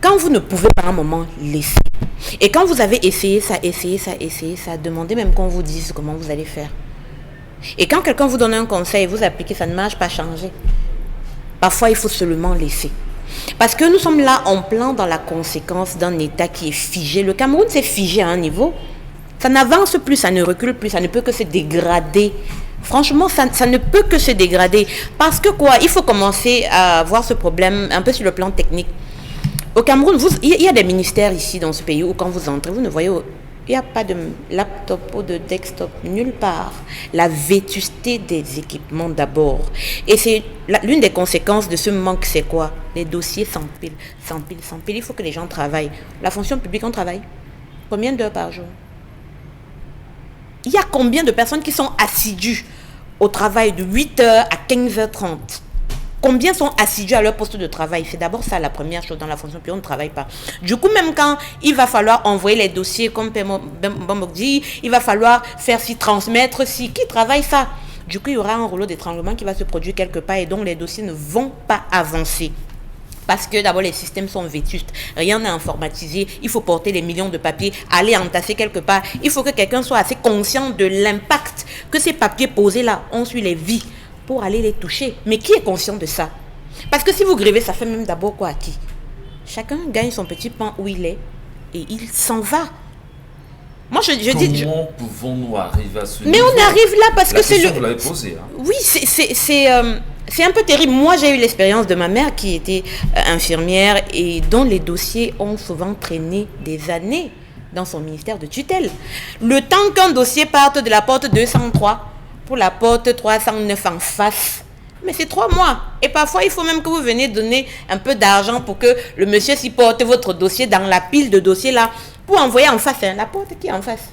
Quand vous ne pouvez pas à un moment laisser, et quand vous avez essayé ça, demandez même qu'on vous dise comment vous allez faire. Et quand quelqu'un vous donne un conseil et vous appliquez, ça ne marche pas, changer. Parfois, il faut seulement laisser. Parce que nous sommes là en plein dans la conséquence d'un État qui est figé. Le Cameroun s'est figé à un niveau. Ça n'avance plus, ça ne recule plus, ça ne peut que se dégrader. Franchement, ça ne peut que se dégrader. Parce que quoi, il faut commencer à voir ce problème un peu sur le plan technique. Au Cameroun, il y a des ministères ici dans ce pays où quand vous entrez, vous ne voyez... Il n'y a pas de laptop ou de desktop nulle part. La vétusté des équipements d'abord. Et c'est l'une des conséquences de ce manque, c'est quoi? Les dossiers s'empilent. Il faut que les gens travaillent. La fonction publique, on travaille. Combien d'heures par jour? Il y a combien de personnes qui sont assidues au travail de 8h à 15h30? Combien sont assidus à leur poste de travail? C'est d'abord ça la première chose dans la fonction publique, on ne travaille pas. Du coup, même quand il va falloir envoyer les dossiers comme Bambok dit, il va falloir faire ci, transmettre ci, qui travaille ça? Du coup, il y aura un rouleau d'étranglement qui va se produire quelque part et donc les dossiers ne vont pas avancer. Parce que d'abord les systèmes sont vétustes, rien n'est informatisé, il faut porter les millions de papiers, aller entasser quelque part. Il faut que quelqu'un soit assez conscient de l'impact que ces papiers posés là ont sur les vies pour aller les toucher. Mais qui est conscient de ça? Parce que si vous grevez, ça fait même d'abord quoi à qui? Chacun gagne son petit pain où il est et il s'en va. Moi, Comment pouvons-nous arriver à ce niveau? Mais on arrive là parce que c'est le... Vous l'avez posé, hein. Oui, c'est un peu terrible. Moi, j'ai eu l'expérience de ma mère qui était infirmière et dont les dossiers ont souvent traîné des années dans son ministère de tutelle. Le temps qu'un dossier parte de la porte 203 pour la porte 309 en face, mais c'est 3 mois. Et parfois, il faut même que vous veniez donner un peu d'argent pour que le monsieur s'y porte votre dossier dans la pile de dossiers là, pour envoyer en face, hein, la porte qui est en face.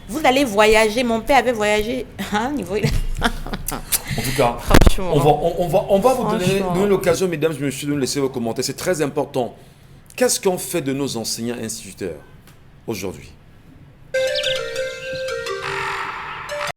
Vous allez voyager, mon père avait voyagé à un niveau... En tout cas, on va vous donner l'occasion, mesdames et messieurs, de nous laisser vos commentaires. C'est très important. Qu'est-ce qu'on fait de nos enseignants instituteurs aujourd'hui?